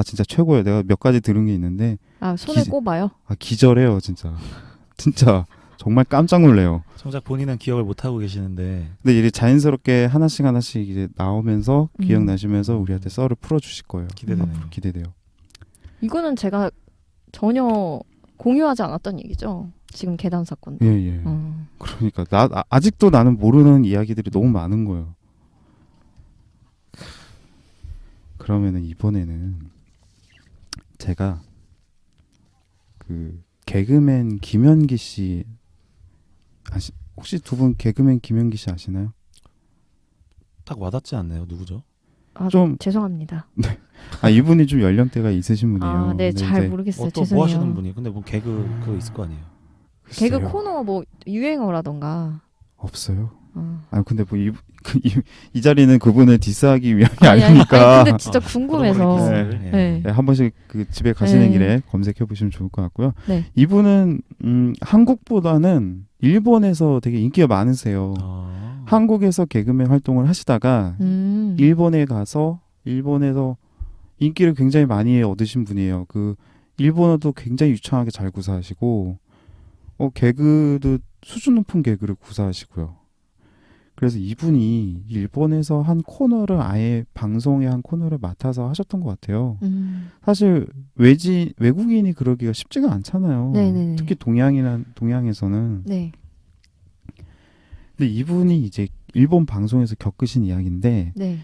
진짜 최고예요. 내가 몇 가지 들은 게 있는데 손에 꼽아요? 기절해요 진짜. 진짜 정말 깜짝 놀래요. 정작 본인은 기억을 못 하고 계시는데 근데 이게 자연스럽게 하나씩 이제 나오면서 기억나시면서 우리한테 썰을 풀어주실 거예요. 기대되네요. 기대돼요. 이거는 제가 전혀 공유하지 않았던 얘기죠. 지금 계단 사건도. 예. 그러니까 아직도 나는 모르는 이야기들이 너무 많은 거예요. 그러면은 이번에는 제가 그 개그맨 김현기 씨 혹시 두 분 개그맨 김현기 씨 아시나요? 딱 와닿지 않나요? 누구죠? 좀 죄송합니다. 이분이 좀 연령대가 있으신 분이에요. 네, 잘 이제 모르겠어요. 뭐 죄송해요. 하시는 분이? 근데 뭐 개그 그거 있을 거 아니에요. 개그 글쎄요. 코너 뭐 유행어라던가. 없어요. 근데 뭐 이 자리는 그분을 디스하기 위함이 아니, 아니니까. 근데 진짜 궁금해서. 네, 한 번씩 그 집에 가시는 네. 길에 검색해 보시면 좋을 것 같고요. 네. 이분은 인기보다는 일본에서 되게 인기가 많으세요. 한국에서 개그맨 활동을 하시다가 일본에 가서 일본에서 인기를 굉장히 많이 얻으신 분이에요. 그 일본어도 굉장히 유창하게 잘 구사하시고 개그도 수준 높은 개그를 구사하시고요. 그래서 이분이 일본에서 한 코너를 아예 방송의 한 코너를 맡아서 하셨던 것 같아요. 사실 외국인이 그러기가 쉽지가 않잖아요. 네네네. 특히 동양에서는. 네. 근데 이분이 이제 일본 방송에서 겪으신 이야기인데 네.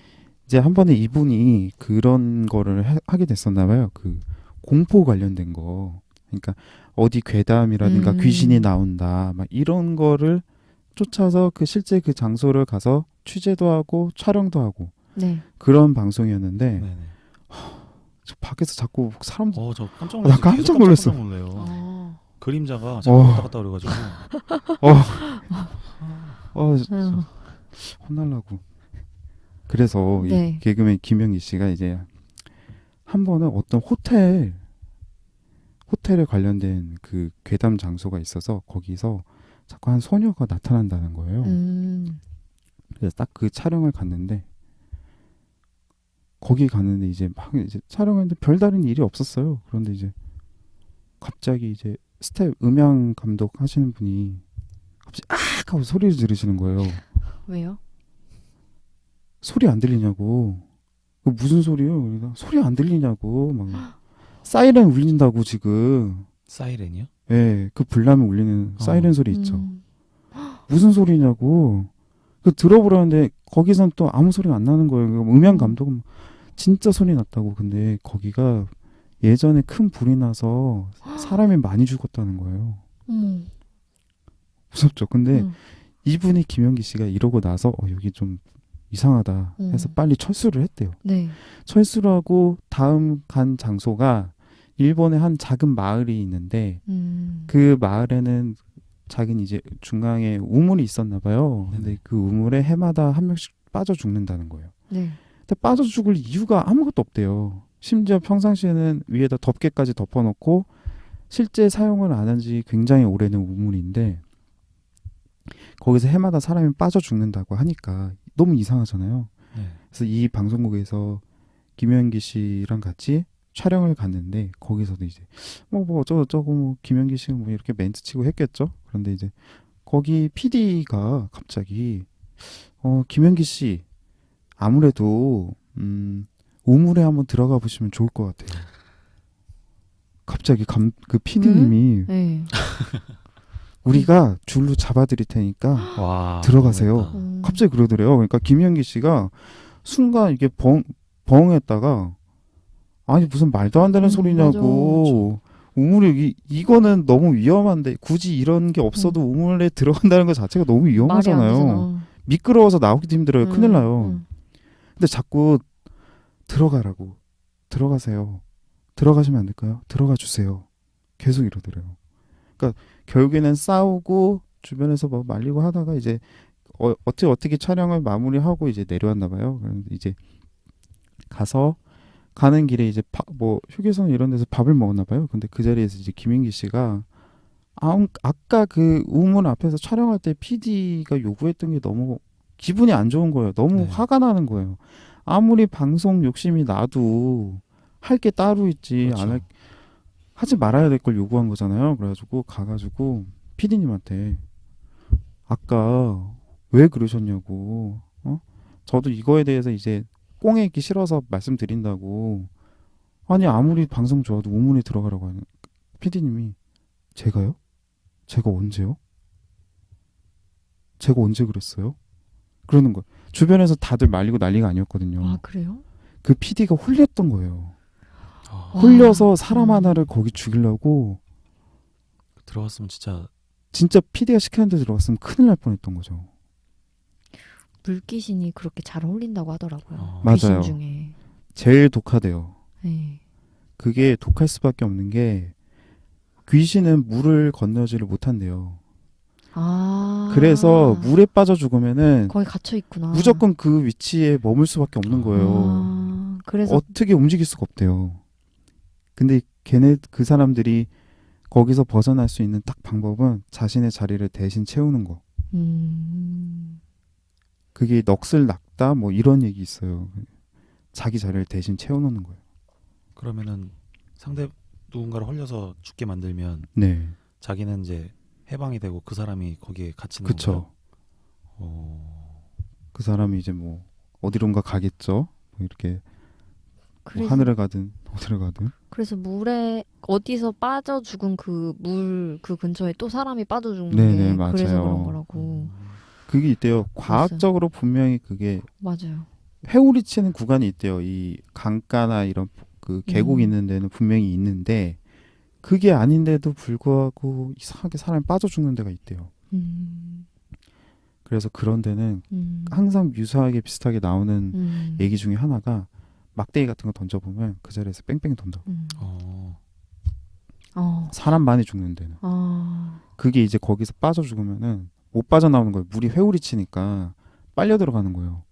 이제 한 번에 이분이 그런 거를 하게 됐었나 봐요. 그 공포 관련된 거. 그러니까 어디 괴담이라든가 귀신이 나온다. 막 이런 거를 쫓아서 실제 그 장소를 가서 취재도 하고 촬영도 하고 네. 그런 방송이었는데 네네. 저 밖에서 자꾸 사람들 저 깜짝 나 깜짝 놀랐어. 놀래요. 그림자가 자꾸 왔다 갔다 그래가지고 진짜 혼날라고. 그래서 네. 이 개그맨 김영기 씨가 이제 한 번은 어떤 호텔에 관련된 그 괴담 장소가 있어서 거기서 자꾸 한 소녀가 나타난다는 거예요. 그래서 딱 그 촬영을 갔는데 거기 갔는데 이제 막 이제 촬영했는데 별다른 일이 없었어요. 그런데 이제 갑자기 이제 음향 감독 하시는 분이 갑자기 아 하고 소리를 지르시는 거예요. 왜요? 소리 안 들리냐고. 무슨 소리요? 그러니까 소리 안 들리냐고. 막 사이렌 울린다고 지금. 사이렌이요? 예, 그 불나면 울리는 사이렌 소리 있죠. 음. 무슨 소리냐고. 그 들어보라는데 거기선 또 아무 소리가 안 나는 거예요. 음향 감독은 진짜 소리 났다고. 근데 거기가 예전에 큰 불이 나서 사람이 많이 죽었다는 거예요. 무섭죠. 근데 이분이 김연기 씨가 이러고 나서 여기 좀 이상하다 해서 빨리 철수를 했대요. 네. 철수를 하고 다음 간 장소가 일본의 한 작은 마을이 있는데 그 마을에는 작은 이제 중앙에 우물이 있었나 봐요. 근데 그 우물에 해마다 한 명씩 빠져 죽는다는 거예요. 네. 근데 빠져 죽을 이유가 아무것도 없대요. 심지어 평상시에는 위에다 덮개까지 덮어놓고 실제 사용을 안 한 지 굉장히 오래된 우물인데 거기서 해마다 사람이 빠져 죽는다고 하니까 너무 이상하잖아요. 네. 그래서 이 방송국에서 김연기 씨랑 같이 촬영을 갔는데 거기서도 이제 뭐 어쩌고 뭐 김연기 씨가 뭐 이렇게 멘트 치고 했겠죠. 그런데 이제 거기 PD가 갑자기 김연기 씨 아무래도 우물에 한번 들어가 보시면 좋을 것 같아요. 갑자기 그 PD님이 네. 우리가 줄로 잡아드릴 테니까 와, 들어가세요. 너무했다. 갑자기 그러더래요. 그러니까 김연기 씨가 순간 이게 벙했다가 아니 무슨 말도 안 되는 소리냐고. 우물이 이거는 너무 위험한데 굳이 이런 게 없어도 우물에 들어간다는 것 자체가 너무 위험하잖아요. 미끄러워서 나오기도 힘들어요. 큰일 나요. 근데 자꾸 들어가라고. 들어가세요. 들어가시면 안 될까요? 들어가 주세요. 계속 이러더래요. 그러니까 결국에는 싸우고 주변에서 뭐 말리고 하다가 이제 어떻게 촬영을 마무리하고 이제 내려왔나 봐요. 그런데 이제 가는 길에 이제 뭐 휴게소 이런 데서 밥을 먹었나 봐요. 근데 그 자리에서 이제 김연기 씨가 아까 그 우물 앞에서 촬영할 때 PD가 요구했던 게 너무 기분이 안 좋은 거예요. 너무 네. 화가 나는 거예요. 아무리 방송 욕심이 나도 할 게 따로 있지. 그렇죠. 하지 말아야 될 걸 요구한 거잖아요. 그래가지고 가가지고 PD님한테 아까 왜 그러셨냐고. 저도 이거에 대해서 이제 꽁에 있기 싫어서 말씀드린다고. 아니 아무리 방송 좋아도 우물에 들어가라고 하는 PD님이 제가요? 제가 언제요? 제가 언제 그랬어요? 그러는 거예요. 주변에서 다들 말리고 난리가 아니었거든요. 아, 그래요? 그 PD가 홀렸던 거예요. 아, 홀려서 사람 하나를 거기 죽이려고. 들어갔으면 진짜 PD가 시켰는데 들어갔으면 큰일 날 뻔했던 거죠. 물귀신이 그렇게 잘 홀린다고 하더라고요. 맞아요. 귀신 중에. 제일 독하대요. 네. 그게 독할 수밖에 없는 게 귀신은 물을 건너지를 못한대요. 아. 그래서 물에 빠져 죽으면은 거기 갇혀 있구나. 무조건 그 위치에 머물 수밖에 없는 거예요. 그래서 어떻게 움직일 수가 없대요. 근데 그 사람들이 거기서 벗어날 수 있는 딱 방법은 자신의 자리를 대신 채우는 거. 그게 넋을 낚다 뭐 이런 얘기 있어요. 자기 자리를 대신 채워놓는 거예요. 그러면은 상대 누군가를 홀려서 죽게 만들면 네. 자기는 이제 해방이 되고 그 사람이 거기에 갇히는 그쵸. 건가요? 그 사람이 이제 뭐 어디론가 가겠죠. 뭐 이렇게 뭐 그래서, 하늘을 가든 어디를 가든. 그래서 물에 어디서 빠져 죽은 그 물 그 근처에 또 사람이 빠져 죽는 네네, 게 맞아요. 그래서 그런 거라고. 그게 있대요. 과학적으로 분명히 그게 맞아요. 회오리 치는 구간이 있대요. 이 강가나 이런 그 계곡 있는 데는 분명히 있는데 그게 아닌데도 불구하고 이상하게 사람이 빠져 죽는 데가 있대요. 그래서 그런 데는 항상 유사하게 비슷하게 나오는 얘기 중에 하나가 막대기 같은 거 던져보면 그 자리에서 뺑뺑이 돈다고. 사람 많이 죽는 데는. 그게 이제 거기서 빠져 죽으면은 못 빠져나오는 거예요. 물이 회오리 치니까 빨려 들어가는 거예요.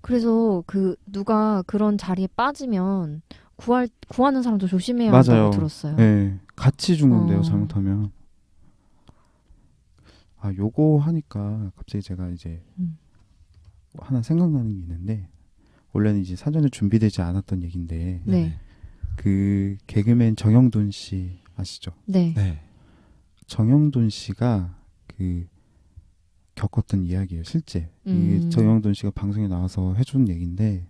그래서 그 누가 그런 자리에 빠지면 구하는 사람도 조심해야 맞아요. 한다고 들었어요. 네, 같이 죽는데요, 어. 잘못하면. 아, 요거 하니까 갑자기 제가 이제 하나 생각나는 게 있는데, 원래는 이제 사전에 준비되지 않았던 얘기인데, 네. 그 개그맨 정영돈 씨 아시죠? 네. 네. 정영돈 씨가 그 겪었던 이야기예요, 실제. 이게 정영돈 씨가 방송에 나와서 해준 얘기인데,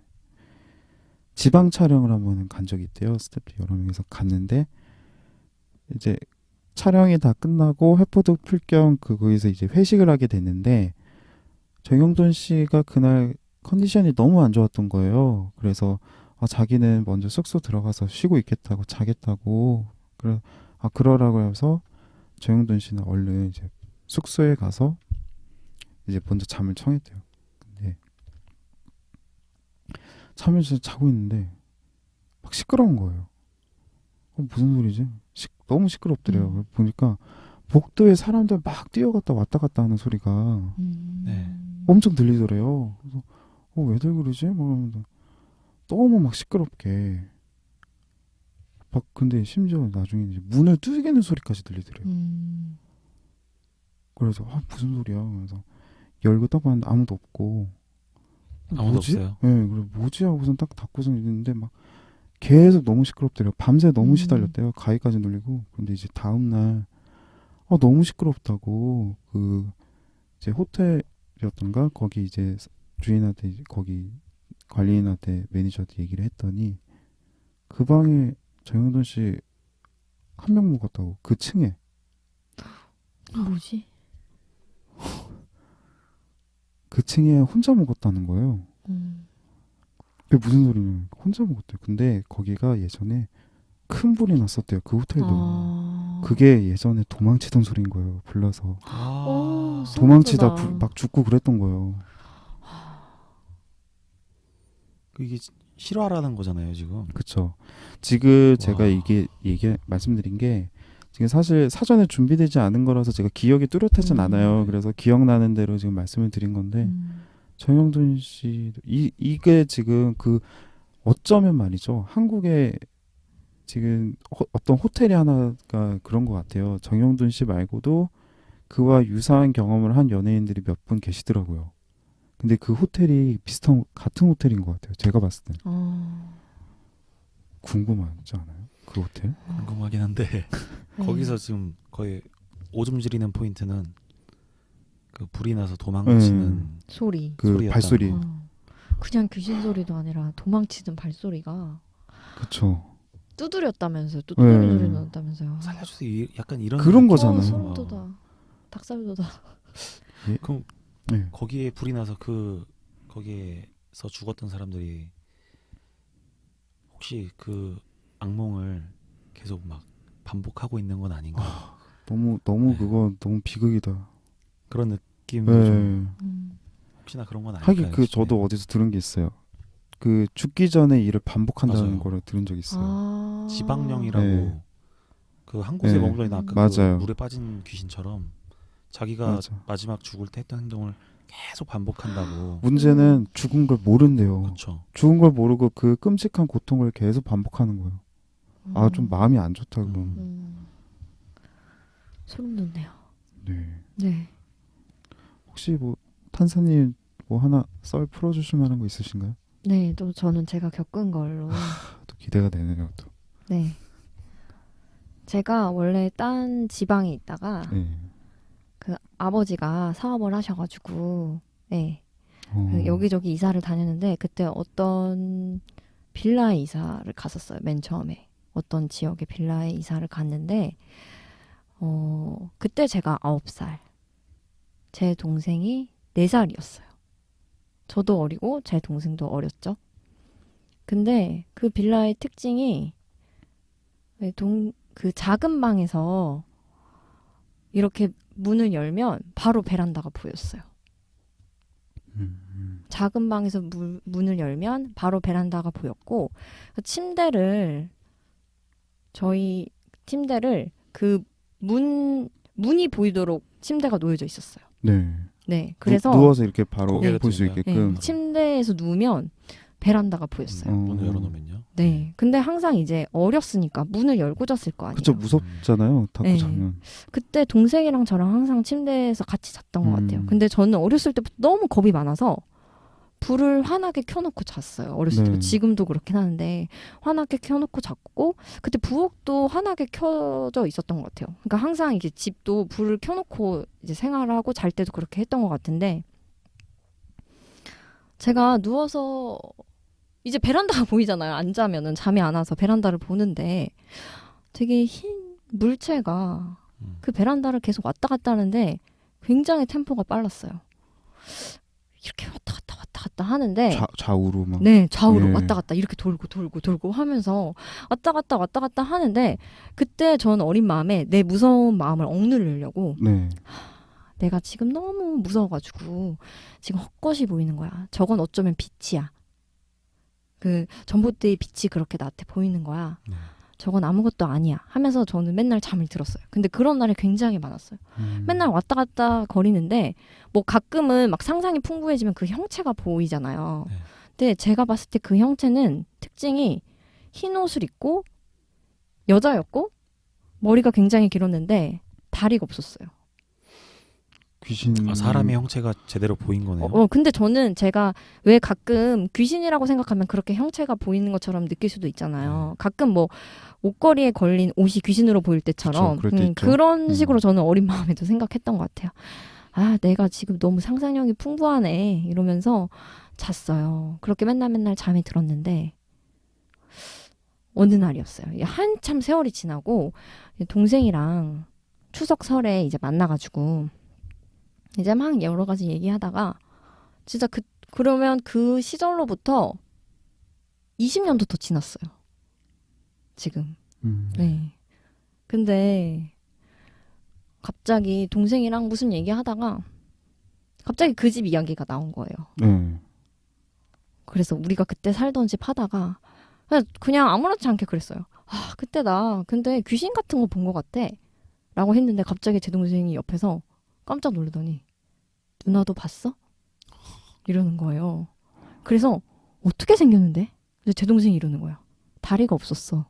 지방 촬영을 한번 간 적이 있대요. 스태프들 여러 명이서 갔는데, 이제 촬영이 다 끝나고 회포도 풀 겸 거기서 이제 회식을 하게 됐는데, 정영돈 씨가 그날 컨디션이 너무 안 좋았던 거예요. 그래서 자기는 먼저 숙소 들어가서 쉬고 있겠다고, 자겠다고, 그러라고 해서 정영돈 씨는 얼른 이제 숙소에 가서 이제 먼저 잠을 청했대요. 근데 잠을 자고 있는데 막 시끄러운 거예요. 무슨 소리지? 너무 시끄럽더래요. 보니까 복도에 사람들 막 뛰어갔다 왔다 갔다 하는 소리가 네. 엄청 들리더래요. 그래서 왜들 그러지? 막 너무 막 시끄럽게. 막 근데 심지어 나중에 이제 문을 두드리는 소리까지 들리더래요. 그래서 무슨 소리야? 그래서 열고 딱 봤는데 아무도 없고. 아무도 뭐지? 없어요. 네, 그래 뭐지 하고선 딱 닫고선 있는데 막 계속 너무 시끄럽더래요. 밤새 너무 시달렸대요. 가위까지 눌리고. 근데 이제 다음 날 너무 시끄럽다고 그 이제 호텔이었던가 거기 이제 주인한테 거기 관리인한테 매니저한테 얘기를 했더니 그 방에 정영돈 씨 한 명 묵었다고. 그 층에. 뭐지? 그 층에 혼자 묵었다는 거예요. 그게 무슨 소리냐면 혼자 묵었대요. 근데 거기가 예전에 큰 불이 났었대요. 그 호텔도. 그게 예전에 도망치던 소리인 거예요. 불러서. 도망치다 막 죽고 그랬던 거예요. 이게 실화라는 거잖아요, 지금. 그렇죠. 지금 제가 와. 이게 말씀드린 게 지금 사실 사전에 준비되지 않은 거라서 제가 기억이 뚜렷하진 않아요. 그래서 기억나는 대로 지금 말씀을 드린 건데 정영돈 씨 이게 지금 그 어쩌면 말이죠. 한국에 지금 어떤 호텔이 하나가 그런 것 같아요. 정영돈 씨 말고도 그와 유사한 경험을 한 연예인들이 몇 분 계시더라고요. 근데 그 호텔이 같은 호텔인 것 같아요. 제가 봤을 때. 궁금하지 않아요? 그 호텔? 궁금하긴 한데 거기서 지금 거의 오줌 지리는 포인트는 그 불이 나서 도망치는 소리. 그 소리였다는 발소리. 거. 그냥 귀신 소리도 아니라 도망치던 발소리가 그렇죠. 두드렸다면서요. 또 두드려 소리 났다면서요. 살려주세요. 약간 이런 그런 느낌. 거잖아요. 소름 돋아. 닭살 돋아. 그럼 네. 거기에 불이 나서 거기에서 죽었던 사람들이 혹시 그 악몽을 계속 막 반복하고 있는 건 아닌가? 너무 네. 그거 너무 비극이다. 그런 느낌도 네. 좀 혹시나 그런 건 아닐까요? 하긴 저도 어디서 들은 게 있어요. 그 죽기 전에 일을 반복한다는 맞아요. 거를 들은 적이 있어요. 지방령이라고 네. 그 한 곳에 네. 머물러 있는 아까 맞아요. 그 물에 빠진 귀신처럼 자기가 맞아. 마지막 죽을 때 했던 행동을 계속 반복한다고. 문제는 죽은 걸 모른대요. 그렇죠. 죽은 걸 모르고 그 끔찍한 고통을 계속 반복하는 거예요. 좀 마음이 안 좋다 그럼. 소름 돋네요. 네. 네. 혹시 뭐 탄사님 뭐 하나 썰 풀어주실 만한 거 있으신가요? 네, 또 저는 제가 겪은 걸로. 또 기대가 되네요. 또. 네. 제가 원래 딴 지방에 있다가 네. 그 아버지가 사업을 하셔가지고, 네. 어. 그 여기저기 이사를 다녔는데 그때 어떤 빌라에 이사를 갔었어요. 맨 처음에 어떤 지역의 빌라에 이사를 갔는데 그때 제가 9살, 제 동생이 4살이었어요. 저도 어리고 제 동생도 어렸죠. 근데 그 빌라의 특징이 그 작은 방에서 이렇게 문을 열면 바로 베란다가 보였어요. 작은 방에서 문을 열면 바로 베란다가 보였고 저희 침대를 그 문이 보이도록 침대가 놓여져 있었어요. 네. 네, 그래서 누워서 이렇게 바로 고개를 볼 수 들면. 있게끔. 네, 침대에서 누우면 베란다가 보였어요. 문을 열어놓으면요. 네. 근데 항상 이제 어렸으니까 문을 열고 잤을 거 아니에요. 그쵸, 무섭잖아요. 닫고 네. 자면. 그때 동생이랑 저랑 항상 침대에서 같이 잤던 것 같아요. 근데 저는 어렸을 때부터 너무 겁이 많아서 불을 환하게 켜놓고 잤어요. 어렸을 네. 때. 지금도 그렇긴 하는데 환하게 켜놓고 잤고 그때 부엌도 환하게 켜져 있었던 것 같아요. 그러니까 항상 이게 집도 불을 켜놓고 이제 생활하고 잘 때도 그렇게 했던 것 같은데 제가 누워서 이제 베란다가 보이잖아요. 안 자면은 잠이 안 와서 베란다를 보는데 되게 흰 물체가 그 베란다를 계속 왔다 갔다 하는데 굉장히 템포가 빨랐어요. 이렇게 왔다 갔다 하는데 좌우로 막. 네, 좌우로 네. 왔다 갔다 이렇게 돌고 하면서 왔다 갔다 하는데 그때 저는 어린 마음에 내 무서운 마음을 억누르려고 네. 내가 지금 너무 무서워가지고 지금 헛것이 보이는 거야. 저건 어쩌면 빛이야. 그 전봇대의 빛이 그렇게 나한테 보이는 거야. 저건 아무것도 아니야 하면서 저는 맨날 잠을 들었어요. 근데 그런 날이 굉장히 많았어요. 맨날 왔다 갔다 거리는데 뭐 가끔은 막 상상이 풍부해지면 그 형체가 보이잖아요. 네. 근데 제가 봤을 때 그 형체는 특징이 흰 옷을 입고 여자였고 머리가 굉장히 길었는데 다리가 없었어요. 귀신. 사람의 형체가 제대로 보인 거네요. 근데 저는 제가 왜 가끔 귀신이라고 생각하면 그렇게 형체가 보이는 것처럼 느낄 수도 있잖아요. 가끔 뭐 옷걸이에 걸린 옷이 귀신으로 보일 때처럼 그쵸, 그럴 때 있죠. 그런 식으로 저는 어린 마음에도 생각했던 것 같아요. 아, 내가 지금 너무 상상력이 풍부하네 이러면서 잤어요. 그렇게 맨날 잠이 들었는데 어느 날이었어요. 이게 한참 세월이 지나고 동생이랑 추석 설에 이제 만나가지고 이제 막 여러 가지 얘기하다가 진짜 그러면 그 시절로부터 20년도 더 지났어요. 지금. 네. 근데 갑자기 동생이랑 무슨 얘기하다가 갑자기 그 집 이야기가 나온 거예요. 네. 그래서 우리가 그때 살던 집 하다가 그냥 아무렇지 않게 그랬어요. 아, 그때 나 근데 귀신 같은 거 본 것 같아. 라고 했는데 갑자기 제 동생이 옆에서 깜짝 놀라더니 누나도 봤어? 이러는 거예요. 그래서 어떻게 생겼는데? 근데 제 동생이 이러는 거야. 다리가 없었어.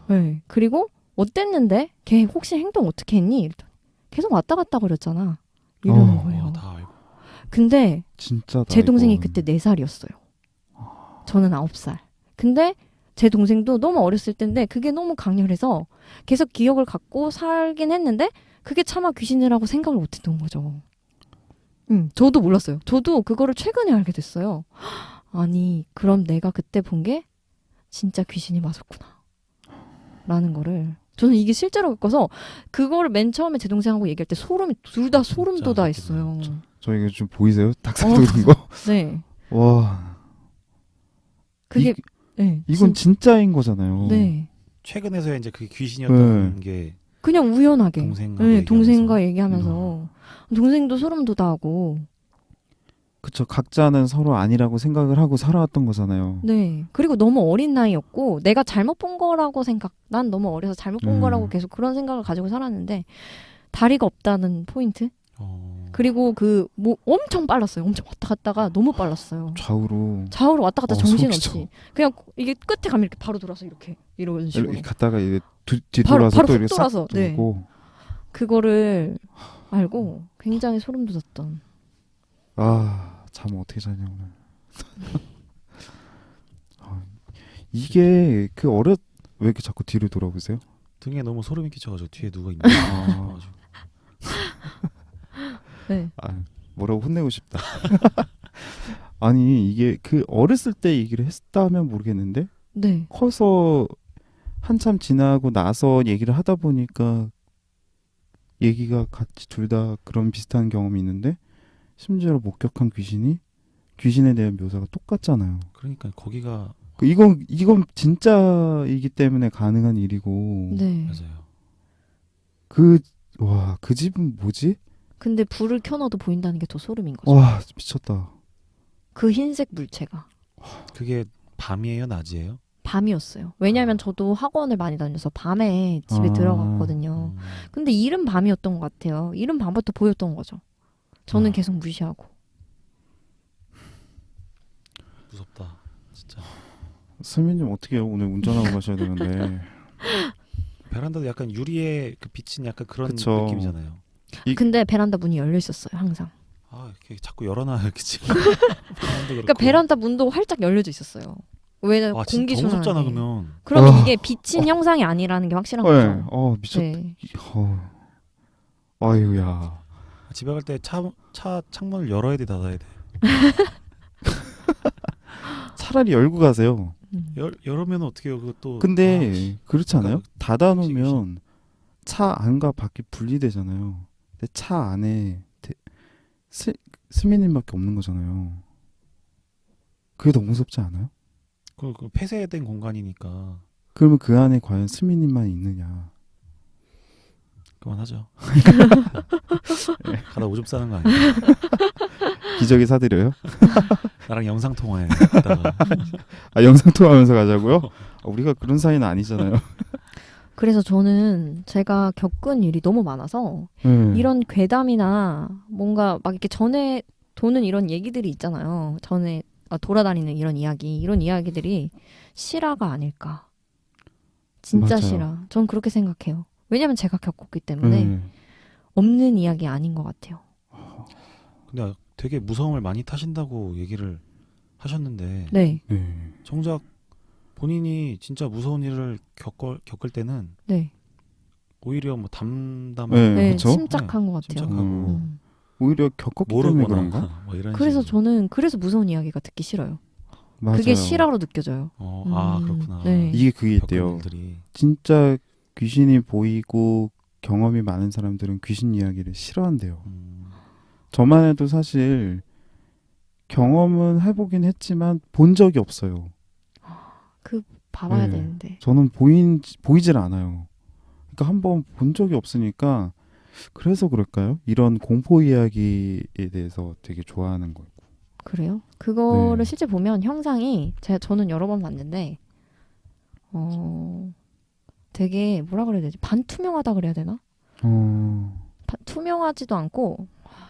네. 그리고 어땠는데? 걔 혹시 행동 어떻게 했니? 이랬더니 계속 왔다 갔다 거렸잖아. 이러는 거예요. 다 알고. 근데 진짜 제 동생이 그때 4살이었어요. 저는 9살. 근데 제 동생도 너무 어렸을 때인데 그게 너무 강렬해서 계속 기억을 갖고 살긴 했는데 그게 차마 귀신이라고 생각을 못했던 거죠. 저도 몰랐어요. 저도 그거를 최근에 알게 됐어요. 아니, 그럼 내가 그때 본 게 진짜 귀신이 맞았구나. 라는 거를. 저는 이게 실제로 겪어서 그거를 맨 처음에 제 동생하고 얘기할 때 둘 다 소름 돋아 있어요. 저 이거 좀 보이세요? 닭살 돋은 거? 네. 와. 그게 네, 이건 진짜인 거잖아요. 네. 최근에서야 이제 그게 귀신이었던 네. 게 그냥 우연하게 동생하고 동생과 얘기하면서 동생도 소름 돋아하고 그쵸. 각자는 서로 아니라고 생각을 하고 살아왔던 거잖아요. 네. 그리고 너무 어린 나이였고 내가 잘못 본 거라고 난 너무 어려서 잘못 본 거라고 계속 그런 생각을 가지고 살았는데 다리가 없다는 포인트? 그리고 뭐 엄청 빨랐어요. 엄청 왔다 갔다가 너무 빨랐어요. 좌우로 왔다 갔다 정신없이. 소름 그냥 이게 끝에 가면 이렇게 바로 돌아서 이런 식으로. 이렇게 갔다가 이제 뒤돌아서 바로 또 훅 이렇게 돌아서, 싹 네. 돌고. 그거를 알고 굉장히 소름 돋았던. 잠 어떻게 자냐 오늘. 이게 왜 이렇게 자꾸 뒤로 돌아보세요? 등에 너무 소름이 끼쳐가지고 뒤에 누가 있나 싶어가지고. 네. 뭐라고 혼내고 싶다. 아니 이게 어렸을 때 얘기를 했다면 모르겠는데 네. 커서 한참 지나고 나서 얘기를 하다 보니까 얘기가 같이 둘 다 그런 비슷한 경험이 있는데 심지어 목격한 귀신에 대한 묘사가 똑같잖아요. 그러니까 거기가 이건 진짜이기 때문에 가능한 일이고. 네. 맞아요. 그 집은 뭐지? 근데 불을 켜놔도 보인다는 게 더 소름인 거죠. 와 미쳤다. 그 흰색 물체가. 그게 밤이에요, 낮이에요? 밤이었어요. 왜냐하면 저도 학원을 많이 다녀서 밤에 집에 들어갔거든요. 근데 이른 밤이었던 것 같아요. 이른 밤부터 보였던 거죠. 저는 계속 무시하고. 진짜. 스미님 어떻게 해요? 오늘 운전하고 가셔야 되는데. 베란다도 약간 유리에 그 비친 약간 그런 그쵸. 느낌이잖아요. 근데 베란다 문이 열려 있었어요, 항상. 아, 이렇게 자꾸 열어놔요, 이렇게 지금. 그러니까 베란다 문도 활짝 열려져 있었어요. 왜 아, 공기 진짜 더 무섭잖아 순환이. 그러면. 그러면 이게 비친 형상이 아니라는 게 확실한 네. 거죠. 미쳤. 네. 아유야. 집에 갈 때 차 창문을 열어야 돼, 닫아야 돼. 차라리 열고 가세요. 열으면 어떻게 해요? 그것도. 근데 그렇지 않아요? 닫아놓으면 귀신. 차 안과 밖이 분리되잖아요. 근데 차 안에 스미님밖에 없는 거잖아요. 그게 더 무섭지 않아요? 그 폐쇄된 공간이니까. 그러면 그 안에 과연 스미님만 있느냐? 그만하죠. 가다 오줌 싸는 거 아니야? 기저귀 사드려요? 나랑 영상 통화해. 이따가. 영상 통화하면서 가자고요? 우리가 그런 사이는 아니잖아요. 그래서 저는 제가 겪은 일이 너무 많아서 이런 괴담이나 뭔가 막 이렇게 전에 도는 이런 얘기들이 있잖아요. 전에 돌아다니는 이런 이야기들이 실화가 아닐까. 진짜 맞아요. 실화. 전 그렇게 생각해요. 왜냐면 제가 겪었기 때문에 없는 이야기 아닌 것 같아요. 근데 되게 무서움을 많이 타신다고 얘기를 하셨는데 네. 정작 본인이 진짜 무서운 일을 겪을 때는 네. 오히려 뭐 담담한 네, 그쵸? 침착한 것 같아요. 침착하고 오히려 겪었기 때문에 그런가? 뭐 이런 그래서 식으로. 저는 무서운 이야기가 듣기 싫어요. 맞아요. 그게 실화로 느껴져요. 그렇구나. 네. 이게 그게 겪은 있대요. 일들이. 진짜 귀신이 보이고 경험이 많은 사람들은 귀신 이야기를 싫어한대요. 저만 해도 사실 경험은 해보긴 했지만 본 적이 없어요. 봐봐야 네. 되는데. 저는 보이질 않아요. 그러니까 한번 본 적이 없으니까 그래서 그럴까요? 이런 공포 이야기에 대해서 되게 좋아하는 거고. 그래요? 그거를 네. 실제 보면 형상이 저는 여러 번 봤는데 되게 뭐라 그래야 되지? 반투명하다 그래야 되나? 투명하지도 않고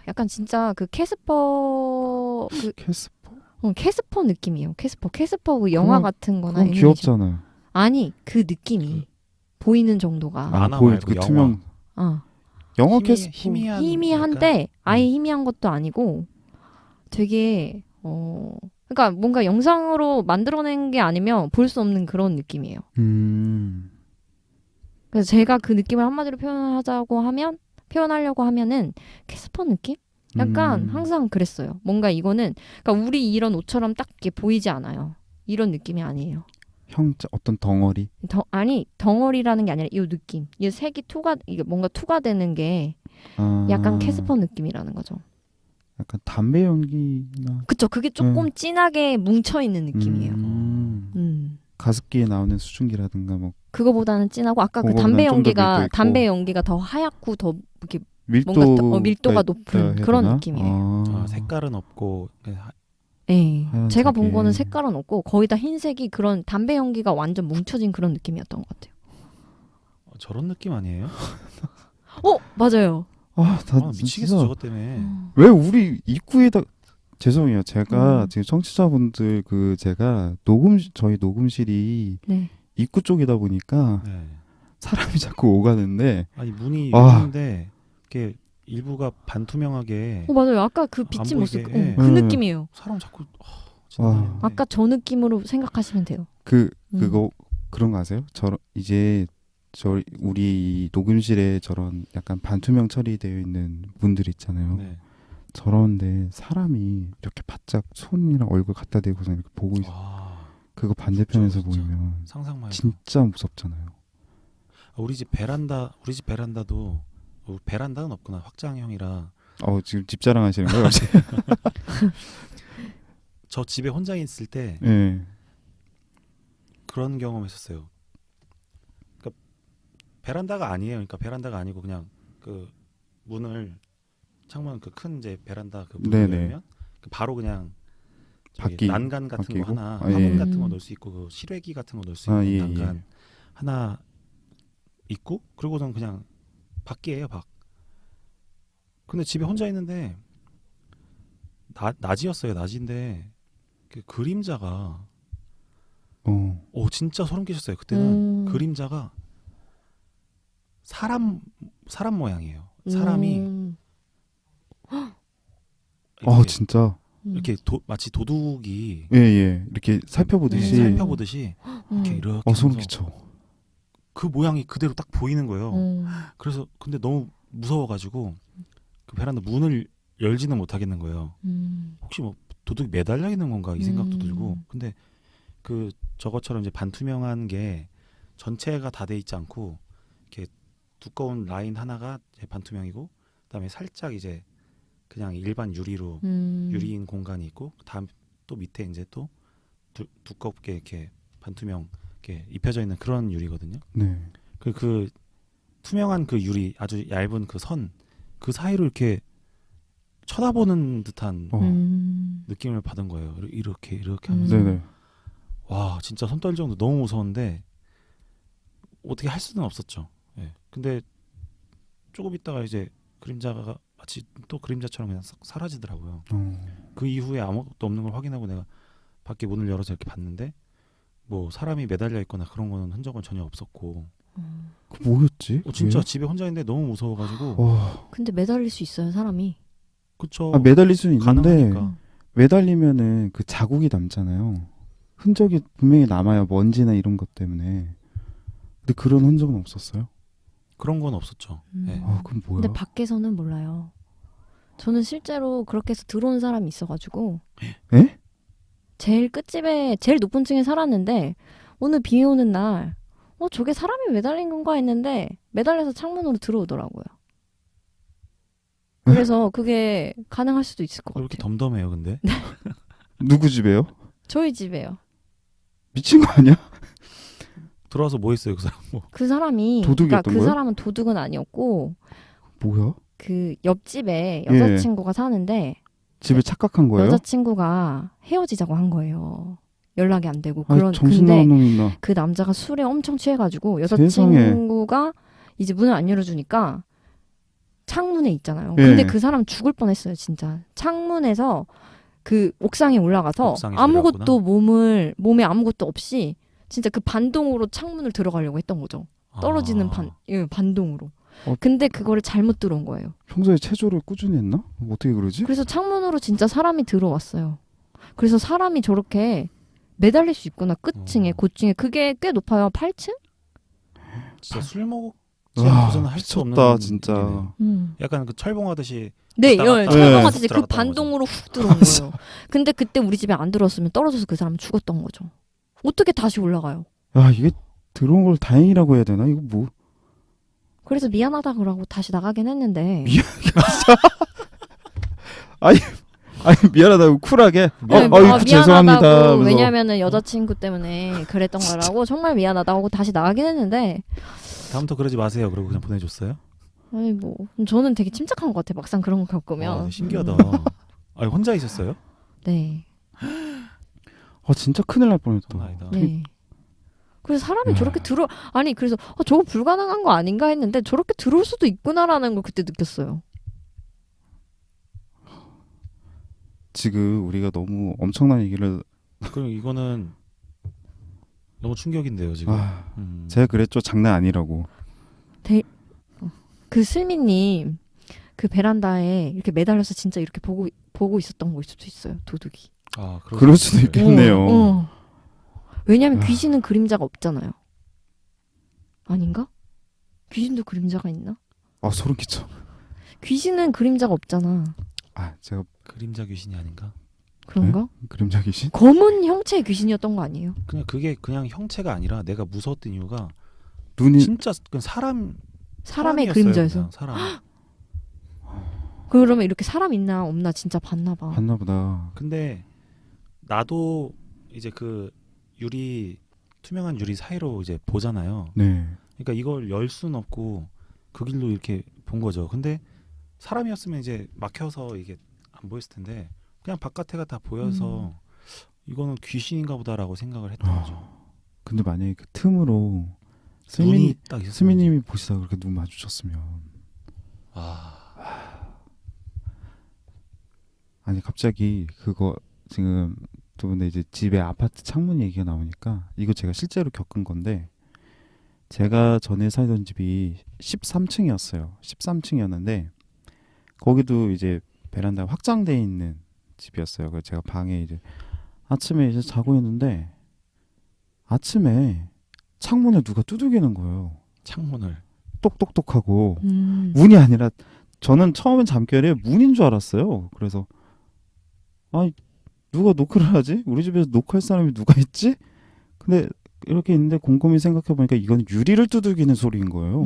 약간 진짜 그 캐스퍼 캐스퍼 느낌이에요. 캐스퍼 그 영화 같은 거나 그건 귀엽잖아요. 아니 그 느낌이 보이는 정도가 만화 보일 말고 그 영화. 투명 영화 캐스퍼 희미한데 아예 희미한 것도 아니고 되게 그러니까 뭔가 영상으로 만들어낸 게 아니면 볼 수 없는 그런 느낌이에요. 그래서 제가 그 느낌을 한마디로 표현하려고 하면은 캐스퍼 느낌? 약간 항상 그랬어요. 뭔가 이거는 그러니까 우리 이런 옷처럼 딱 이렇게 보이지 않아요. 이런 느낌이 아니에요. 어떤 덩어리? 아니 덩어리라는 게 아니라 이 느낌. 이 색이 이게 뭔가 투과되는 게 약간 캐스퍼 느낌이라는 거죠. 약간 담배 연기나 그쵸. 그게 조금 진하게 뭉쳐있는 느낌이에요. 가습기에 나오는 수증기라든가 뭐 그거보다는 진하고 아까 그 그거보다는 담배 연기가 더 하얗고 더 이렇게 밀도가 높은 그런 느낌이에요. 색깔은 없고 네. 제가 본 하얀색에. 거는 색깔은 없고 거의 다 흰색이 그런 담배 연기가 완전 뭉쳐진 그런 느낌이었던 것 같아요. 저런 느낌 아니에요? 맞아요. 미치겠어 저것 때문에. 왜 우리 입구에다 죄송해요. 제가 지금 청취자분들 제가 저희 녹음실이 입구 쪽이다 보니까 사람이 자꾸 오가는데 아니 문이 열리는데 이게 일부가 반투명하게 맞아요. 아까 그 빛이 모습 그 느낌이에요. 사람 자꾸 아까 저 느낌으로 생각하시면 돼요. 그거 그런 거 아세요? 우리 녹음실에 저런 약간 반투명 처리되어 있는 분들 있잖아요. 저런데 사람이 이렇게 바짝 손이랑 얼굴 갖다 대고서 이렇게 보고 있어. 그거 반대편에서 보이면 상상만 해도. 진짜 무섭잖아요. 우리 집 베란다도 베란다는 없구나. 확장형이라. 지금 집 자랑하시는 거예요? 저 집에 혼자 있을 때 그런 경험했었어요. 그러니까 베란다가 아니에요. 그러니까 베란다가 아니고 그냥 그 문을 창문 그 큰 이제 베란다 그 문을 열면 바로 그냥 난간 같은 바뀌고? 거 하나 화분 같은 거 넣을 수 있고 그 실외기 같은 거 넣을 수 있는 난간 하나 있고 그리고는 그냥 밖이에요. 밖. 근데 집에 혼자 있는데 낮이었어요. 낮인데 그 그림자가 진짜 소름 끼쳤어요. 그때는 음. 그림자가 사람 모양이에요. 사람이 이렇게, 진짜. 이렇게 마치 도둑이 예. 이렇게 살펴보듯이. 살펴보듯이 이렇게 소름 하면서 끼쳐. 그 모양이 그대로 딱 보이는 거예요. 그래서 근데 너무 무서워가지고 그 베란다 문을 열지는 못하겠는 거예요. 혹시 뭐 도둑이 매달려 있는 건가 이 생각도 들고. 근데 그 저것처럼 이제 반투명한 게 전체가 다 돼 있지 않고 이렇게 두꺼운 라인 하나가 이제 반투명이고 그다음에 살짝 이제 그냥 일반 유리로 유리인 공간이 있고 다음 또 밑에 이제 또 두껍게 이렇게 반투명 이렇게 입혀져 있는 그런 유리거든요. 네. 그 투명한 그 유리 아주 얇은 그 선 그 사이로 이렇게 쳐다보는 듯한 느낌을 받은 거예요. 이렇게 하면서 네네. 와 진짜 손 떨 정도 너무 무서운데 어떻게 할 수는 없었죠. 예. 근데 조금 있다가 이제 그림자가 마치 또 그림자처럼 그냥 싹 사라지더라고요. 그 이후에 아무것도 없는 걸 확인하고 내가 밖에 문을 열어서 이렇게 봤는데 뭐 사람이 매달려 있거나 그런 거는 흔적은 전혀 없었고. 그 뭐였지? 진짜 왜? 집에 혼자 있는데 너무 무서워가지고. 근데 매달릴 수 있어요, 사람이. 그쵸. 매달릴 수는 있는데 가능하니까. 매달리면은 그 자국이 남잖아요. 흔적이 분명히 남아요. 먼지나 이런 것 때문에. 근데 그런 흔적은 없었어요. 그런 건 없었죠. 예. 그럼 뭐야? 근데 밖에서는 몰라요. 저는 실제로 그렇게 해서 들어온 사람이 있어가지고 에? 제일 끝집에 제일 높은 층에 살았는데 오늘 비 오는 날 저게 사람이 매달린 건가 했는데 매달려서 창문으로 들어오더라고요. 그래서 그게 가능할 수도 있을 것 왜 이렇게 같아요. 덤덤해요, 근데? 누구 집에요? 저희 집에요. 미친 거 아니야? 들어와서 뭐 했어요, 그 사람? 뭐. 그 사람이 도둑이었던 그 거예요? 사람은 도둑은 아니었고 뭐야? 그 옆집에 여자친구가 사는데 집에 착각한 거예요? 여자친구가 헤어지자고 한 거예요. 연락이 안 되고 정신 나간 놈이 있나? 그 남자가 술에 엄청 취해가지고 세상에. 여자친구가 이제 문을 안 열어주니까 창문에 있잖아요. 예. 근데 그 사람 죽을 뻔했어요, 진짜. 창문에서 그 옥상에 올라가서 옥상에서 아무것도 몸에 아무것도 없이 진짜 그 반동으로 창문을 들어가려고 했던 거죠. 떨어지는 반동으로. 근데 그거를 잘못 들어온 거예요. 평소에 체조를 꾸준히 했나? 어떻게 그러지? 그래서 창문으로 진짜 사람이 들어왔어요. 그래서 사람이 저렇게 매달릴 수 있구나. 끝층에, 고층에. 그게 꽤 높아요. 8층? 진짜 술 먹지 와, 않고서는 할 수 미쳤다, 없는 진짜. 느낌이네요. 약간 그 철봉하듯이 네, 왔다 갔다 철봉하듯이 그 들어갔다는 반동으로 훅 들어온 거예요. 근데 그때 우리 집에 안 들어왔으면 떨어져서 그 사람은 죽었던 거죠. 어떻게 다시 올라가요? 야, 이게 들어온 걸 다행이라고 해야 되나? 이거 뭐? 그래서 미안하다 그러고 다시 나가긴 했는데. 아니 미안하다고 쿨하게. 네, 죄송합니다. 미안하다고 하면서. 왜냐면은 여자친구 때문에 그랬던 거라고 정말 미안하다고 하고 다시 나가긴 했는데. 다음부터 그러지 마세요. 그러고 그냥 보내줬어요? 아니 뭐 저는 되게 침착한 것 같아. 막상 그런 거 겪으면. 신기하다. 아니 혼자 있었어요? 네. 진짜 큰일 날 뻔했다. 장난 아니다. 네. 그래서 사람이 저렇게 그래서 저거 불가능한 거 아닌가 했는데 저렇게 들어올 수도 있구나라는 걸 그때 느꼈어요. 지금 우리가 너무 엄청난 얘기를. 그럼 이거는 너무 충격인데요, 지금. 제가 그랬죠. 장난 아니라고. 그 슬미님 그 베란다에 이렇게 매달려서 진짜 이렇게 보고 있었던 거일 수도 있어요. 도둑이. 그럴 수도 있겠네요. 왜냐하면 귀신은 그림자가 없잖아요. 아닌가? 귀신도 그림자가 있나? 소름 끼쳐. 귀신은 그림자가 없잖아. 제가 그림자 귀신이 아닌가? 그런가? 네? 그림자 귀신? 검은 형체의 귀신이었던 거 아니에요? 그게 그냥 형체가 아니라 내가 무서웠던 이유가 눈이 진짜 그냥 사람의 사람이었어요, 그림자에서. 그냥 사람. 그러면 이렇게 사람 있나 없나 진짜 봤나 봐. 봤나 보다. 근데 나도 이제 그 투명한 유리 사이로 이제 보잖아요. 네. 그러니까 이걸 열 수는 없고 그 길로 이렇게 본 거죠. 근데 사람이었으면 이제 막혀서 이게 안 보였을 텐데 그냥 바깥에가 다 보여서 이거는 귀신인가 보다라고 생각을 했던 거죠. 근데 만약에 그 틈으로 눈이 딱 있었으면 스미님이 보시다가 그렇게 눈 마주쳤으면 아니 갑자기 그거 지금 또 근데 이제 집에 아파트 창문 얘기가 나오니까 이거 제가 실제로 겪은 건데 제가 전에 살던 집이 13층이었어요. 13층이었는데 거기도 이제 베란다 확장돼 있는 집이었어요. 그래서 제가 방에 이제 아침에 이제 자고 있는데 아침에 창문을 누가 두들기는 거예요. 창문을 똑똑똑하고 문이 아니라 저는 처음엔 잠결에 문인 줄 알았어요. 그래서 누가 노크를 하지? 우리 집에서 노크할 사람이 누가 있지? 근데 이렇게 있는데 곰곰이 생각해 보니까 이건 유리를 두들기는 소리인 거예요.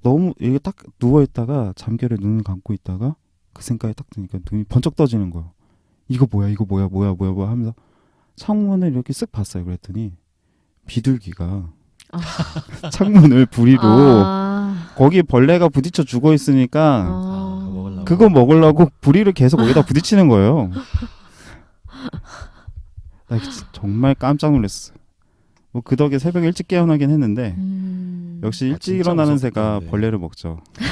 너무 이게 딱 누워 있다가 잠결에 눈을 감고 있다가 그 생각이 딱 드니까 눈이 번쩍 떠지는 거예요. 이거 뭐야 하면서 창문을 이렇게 쓱 봤어요. 그랬더니 비둘기가 창문을 부리로 거기에 벌레가 부딪혀 죽어 있으니까 그거 먹으려고 부리를 계속 거기다 부딪히는 거예요. 나 정말 깜짝 놀랐어요. 뭐 그 덕에 새벽에 일찍 깨어나긴 했는데 역시 일찍 일어나는 새가 벌레를 먹죠. 네.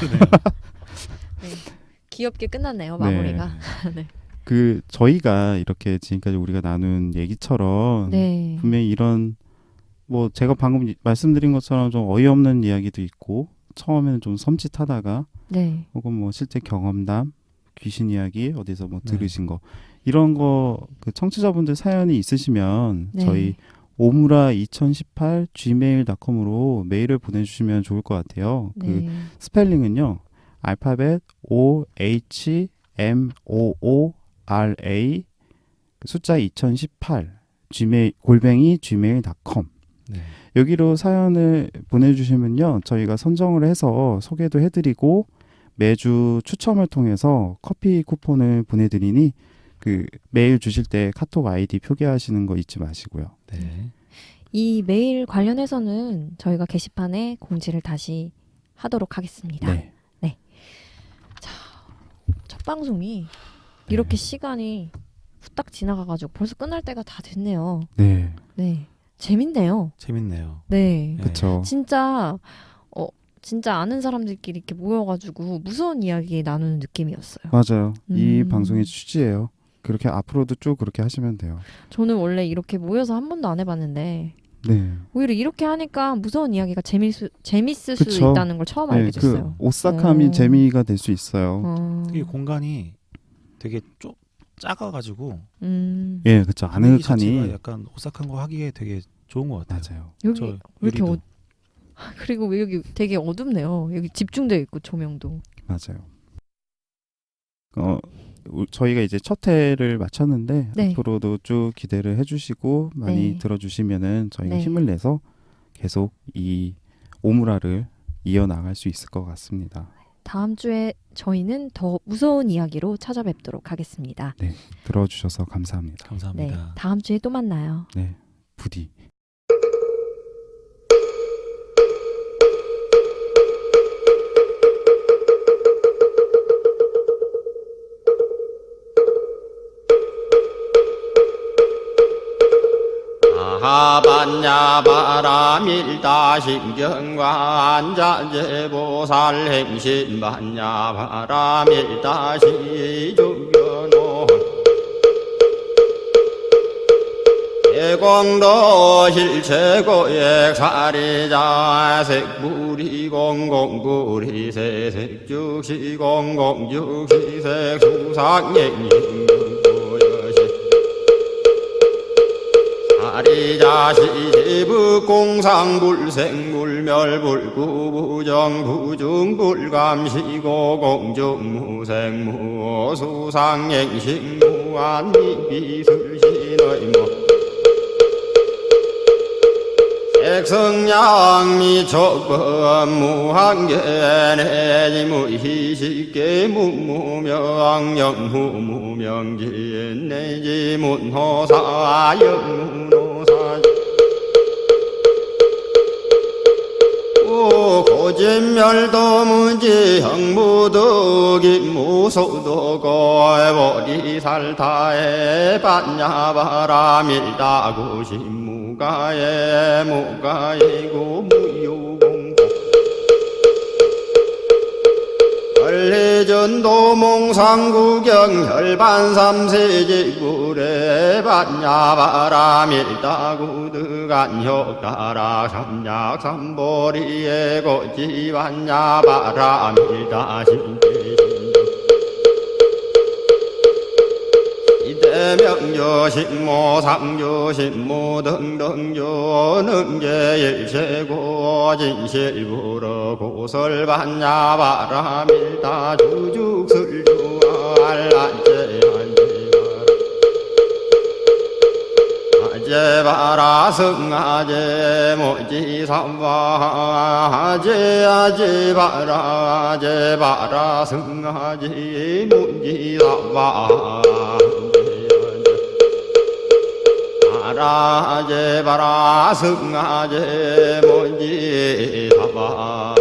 귀엽게 끝났네요, 마무리가. 네. 그 저희가 이렇게 지금까지 우리가 나눈 얘기처럼 네. 분명히 이런 뭐 제가 방금 말씀드린 것처럼 좀 어이없는 이야기도 있고 처음에는 좀 섬찟하다가 네. 혹은 뭐 실제 경험담, 귀신 이야기 어디서 뭐 들으신 거 이런 거 그 청취자분들 사연이 있으시면 네. 저희 오무라2018 gmail.com으로 메일을 보내주시면 좋을 것 같아요. 네. 그 스펠링은요 알파벳 OHMOORA 숫자 2018 gmail.com 네. 여기로 사연을 보내주시면요 저희가 선정을 해서 소개도 해드리고 매주 추첨을 통해서 커피 쿠폰을 보내드리니 그 메일 주실 때 카톡 아이디 표기하시는 거 잊지 마시고요. 네. 이 메일 관련해서는 저희가 게시판에 공지를 다시 하도록 하겠습니다. 네. 네. 자, 첫 방송이 이렇게 시간이 후딱 지나가가지고 벌써 끝날 때가 다 됐네요. 네. 네. 재밌네요. 재밌네요. 네. 그렇죠. 진짜 아는 사람들끼리 이렇게 모여가지고 무서운 이야기 나누는 느낌이었어요. 맞아요. 이 방송의 취지예요. 그렇게 앞으로도 쭉 그렇게 하시면 돼요. 저는 원래 이렇게 모여서 한 번도 안 해봤는데 네. 오히려 이렇게 하니까 무서운 이야기가 재밌을 수 그쵸. 있다는 걸 처음 알게 됐어요. 그 오싹함이 재미가 될 수 있어요. 이 공간이 되게 작아가지고 예, 그렇죠. 아늑하니 약간 오싹한 거 하기에 되게 좋은 것 같아요. 맞아요. 여기 왜 이렇게 그리고 왜 여기 되게 어둡네요. 여기 집중되어 있고 조명도. 맞아요. 저희가 이제 첫 회를 마쳤는데 네. 앞으로도 쭉 기대를 해주시고 많이 네. 들어주시면은 저희가 네. 힘을 내서 계속 이 오무라를 이어나갈 수 있을 것 같습니다. 다음 주에 저희는 더 무서운 이야기로 찾아뵙도록 하겠습니다. 네, 들어주셔서 감사합니다. 감사합니다. 네, 다음 주에 또 만나요. 네, 부디. 하반야 바라밀다 신경과 안자제보살 행신반야 바라밀다 시주견호 예공도 실체고액 사리자 색불이 공공불이 세색죽시 공공죽시 색수상행인 아리자 시지부 공상불생불멸불구부정 부중불감시고 공중무생무 수상행식무안미비술신의무 색성양미적무한계내지무희식계무무명진내지문호사영무노사 고진멸도 문지 형무덕이 무소도고해버리살타에 반야바라밀다구신무가에 무가이고 무유공고 천리전도 몽상구경 혈반삼세지구래 반야바라밀다구드간 효가라 삼약삼보리에 고지반야바라밀다 이대명조 신모 상조 신모 등등조 능계일체고 진실부러 고설반야바라밀다 주죽술주 알란제 아제바라 승아제 모지삼바 아제바라 아제바라 승아제 모지삼바 아라제 바라 승아제 모지삼바